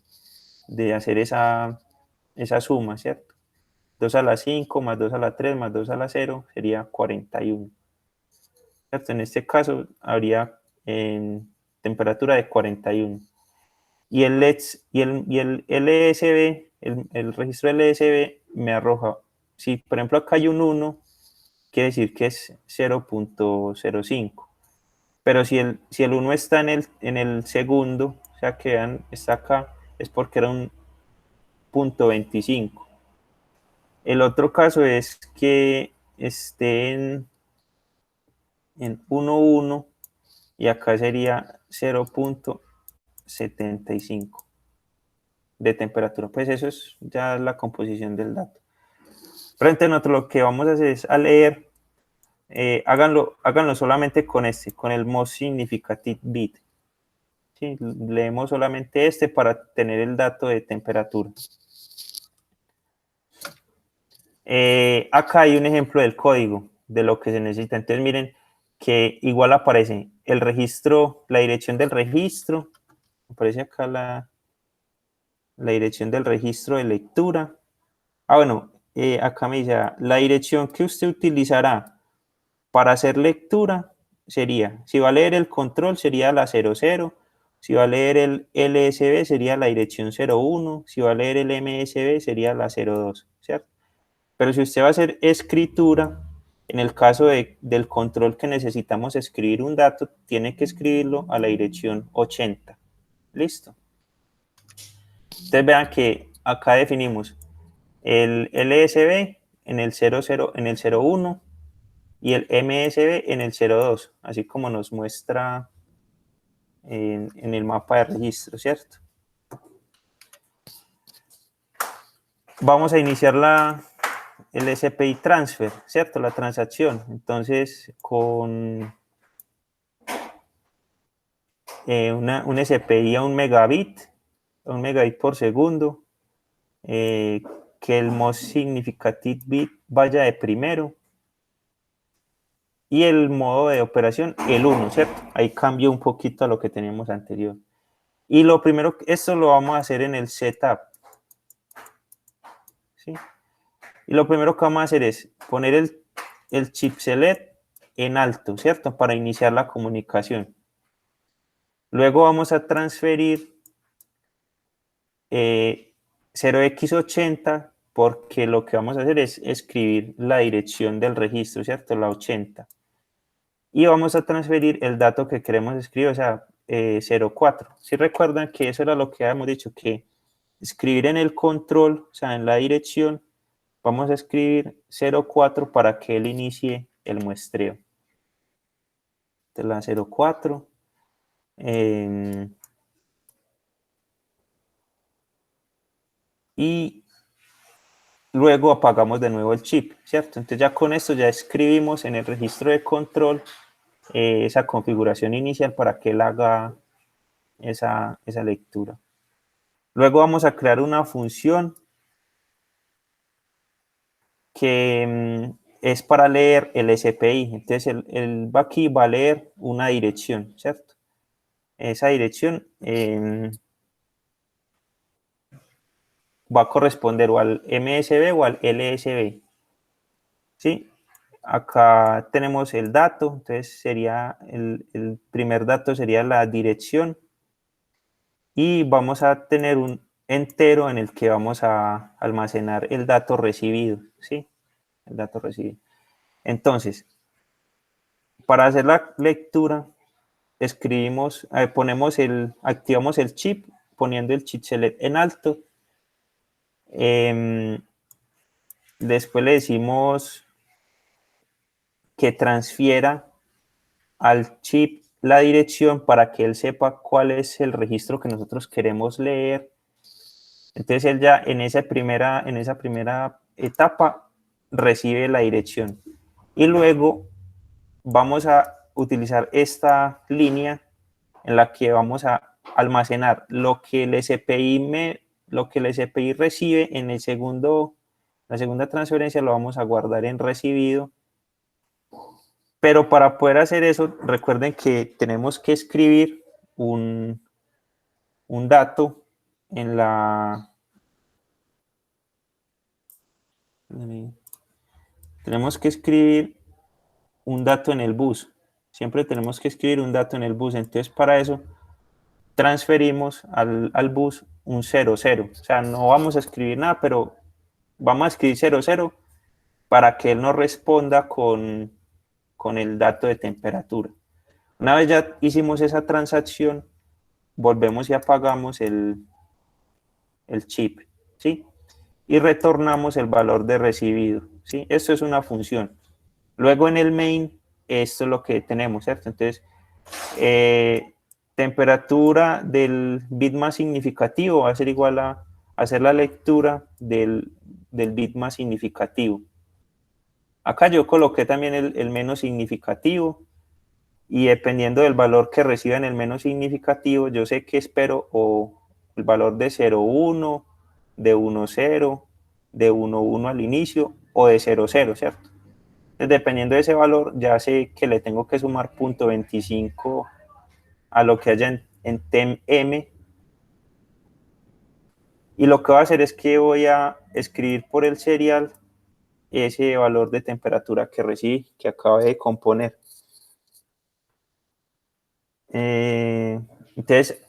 de hacer esa suma, ¿cierto? 2 a la 5 más 2 a la 3 más 2 a la 0 sería 41. ¿Cierto? En este caso habría temperatura de 41. Y el LSB, el registro LSB me arroja, si por ejemplo acá hay un 1, quiere decir que es 0.05. Pero si el 1 está en el segundo, o sea que está acá, es porque era un 0.25. El otro caso es que esté en 1.1 y acá sería 0.75 de temperatura. Pues eso es ya la composición del dato. Frente a nosotros lo que vamos a hacer es a leer, háganlo solamente con con el Most Significant Bit. ¿Sí? Leemos solamente para tener el dato de temperatura. Acá hay un ejemplo del código de lo que se necesita. Entonces miren que igual aparece el registro, la dirección del registro, aparece acá la dirección del registro de lectura. Bueno, acá me dice, la dirección que usted utilizará para hacer lectura sería, si va a leer el control sería la 00, si va a leer el LSB sería la dirección 01, si va a leer el MSB sería la 02, ¿cierto? Pero si usted va a hacer escritura, en el caso del control que necesitamos escribir un dato, tiene que escribirlo a la dirección 80. ¿Listo? Entonces vean que acá definimos el LSB en el 00, en el 01 y el MSB en el 02, así como nos muestra en el mapa de registro, ¿cierto? Vamos a iniciar el SPI transfer, ¿cierto? La transacción. Entonces, con un SPI a 1 megabit por segundo, que el Most Significant Bit vaya de primero, y el modo de operación, el 1, ¿cierto? Ahí cambió un poquito a lo que teníamos anterior. Y lo primero, esto lo vamos a hacer en el setup, ¿sí? Y lo primero que vamos a hacer es poner el chip select en alto, ¿cierto? Para iniciar la comunicación. Luego vamos a transferir 0x80 porque lo que vamos a hacer es escribir la dirección del registro, ¿cierto? La 80. Y vamos a transferir el dato que queremos escribir, o sea, 04. Si recuerdan que eso era lo que habíamos dicho, que escribir en el control, o sea, en la dirección, vamos a escribir 04 para que él inicie el muestreo. Entonces la 04. Y luego apagamos de nuevo el chip, ¿cierto? Entonces ya con esto ya escribimos en el registro de control esa configuración inicial para que él haga esa lectura. Luego vamos a crear una función que es para leer el SPI. Entonces él va aquí, va a leer una dirección, ¿cierto? esa dirección va a corresponder o al MSB o al LSB. ¿Sí? Acá tenemos el dato, entonces sería el primer dato sería la dirección y vamos a tener un entero en el que vamos a almacenar el dato recibido, ¿sí? El dato recibido. Entonces, para hacer la lectura, escribimos, activamos el chip poniendo el chip select en alto. Después le decimos que transfiera al chip la dirección para que él sepa cuál es el registro que nosotros queremos leer. Entonces él ya en esa primera etapa recibe la dirección. Y luego vamos a utilizar esta línea en la que vamos a almacenar lo que el SPI recibe en la segunda transferencia, lo vamos a guardar en recibido. Pero para poder hacer eso, recuerden que tenemos que escribir un dato en tenemos que escribir un dato en el bus. Siempre tenemos que escribir un dato en el bus. Entonces, para eso, transferimos al bus un 00. O sea, no vamos a escribir nada, pero vamos a escribir 00 para que él nos responda con el dato de temperatura. Una vez ya hicimos esa transacción, volvemos y apagamos el chip, ¿sí? Y retornamos el valor de recibido, ¿sí? Esto es una función. Luego en el main, esto es lo que tenemos, ¿cierto? Entonces, temperatura del bit más significativo va a ser igual a hacer la lectura del bit más significativo. Acá yo coloqué también el menos significativo y dependiendo del valor que reciba en el menos significativo, yo sé que espero o el valor de 0,1, de 1,0, de 1,1 al inicio o de 0,0, ¿cierto? Entonces, dependiendo de ese valor, ya sé que le tengo que sumar 0.25 a lo que haya en TEM-M. Y lo que voy a hacer es que voy a escribir por el serial ese valor de temperatura que recibí, que acabé de componer. Entonces,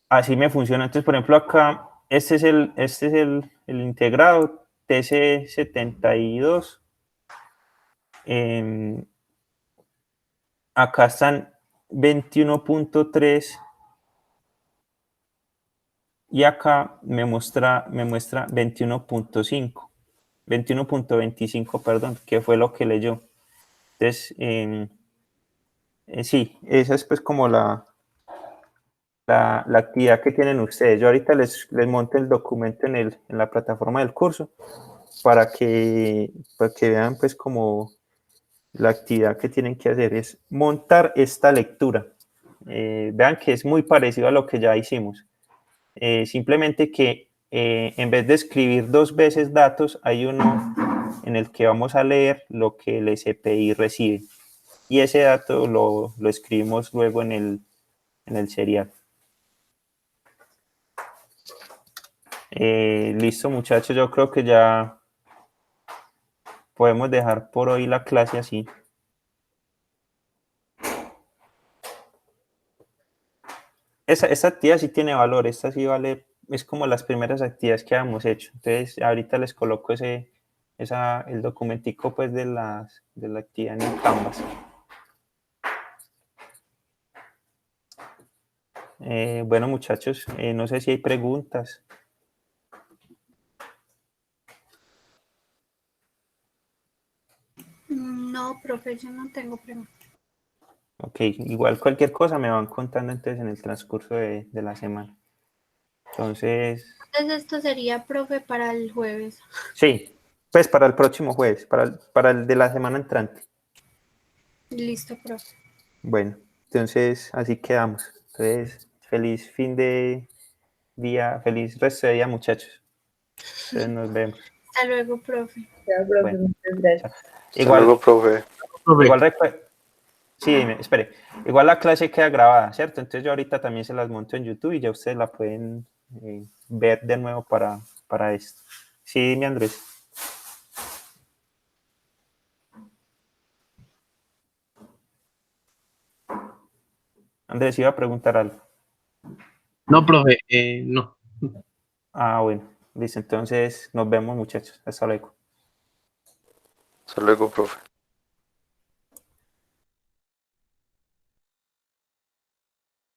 así me funciona. Entonces, por ejemplo, acá, este es el integrado TC72. Acá están 21.3 y acá me muestra 21.5, 21.25, perdón, que fue lo que leyó. Entonces, sí, esa es pues como la actividad que tienen ustedes. Yo ahorita les monto el documento en la plataforma del curso para que vean pues como la actividad que tienen que hacer es montar esta lectura. Vean que es muy parecido a lo que ya hicimos. Simplemente que en vez de escribir 2 veces datos, hay uno en el que vamos a leer lo que el SPI recibe. Y ese dato lo escribimos luego en el serial. Listo, muchachos, yo creo que ya podemos dejar por hoy la clase así. Esta actividad sí tiene valor, esta sí vale, es como las primeras actividades que habíamos hecho. Entonces, ahorita les coloco el documentico pues de la actividad en el Canvas. Bueno, muchachos, no sé si hay preguntas. No, profe, yo no tengo preguntas. Ok, igual cualquier cosa me van contando entonces en el transcurso de la semana. Entonces, Esto sería, profe, para el jueves. sí, pues para el próximo jueves, para el de la semana entrante. Listo, profe. Bueno, entonces así quedamos. Entonces, feliz fin de día, feliz resto de día, muchachos. Entonces nos vemos. Hasta luego, profe. Ya, profe, Bueno, muchas gracias. chao. Hasta luego, profe. Igual recuerden. Sí, espere. Igual la clase queda grabada, ¿cierto? Entonces yo ahorita también se las monto en YouTube y ya ustedes la pueden ver de nuevo para esto. Sí, dime, Andrés. Andrés, iba a preguntar algo. No, profe, no. Ah, bueno. Listo, entonces nos vemos, muchachos. Hasta luego. Hasta luego, profe.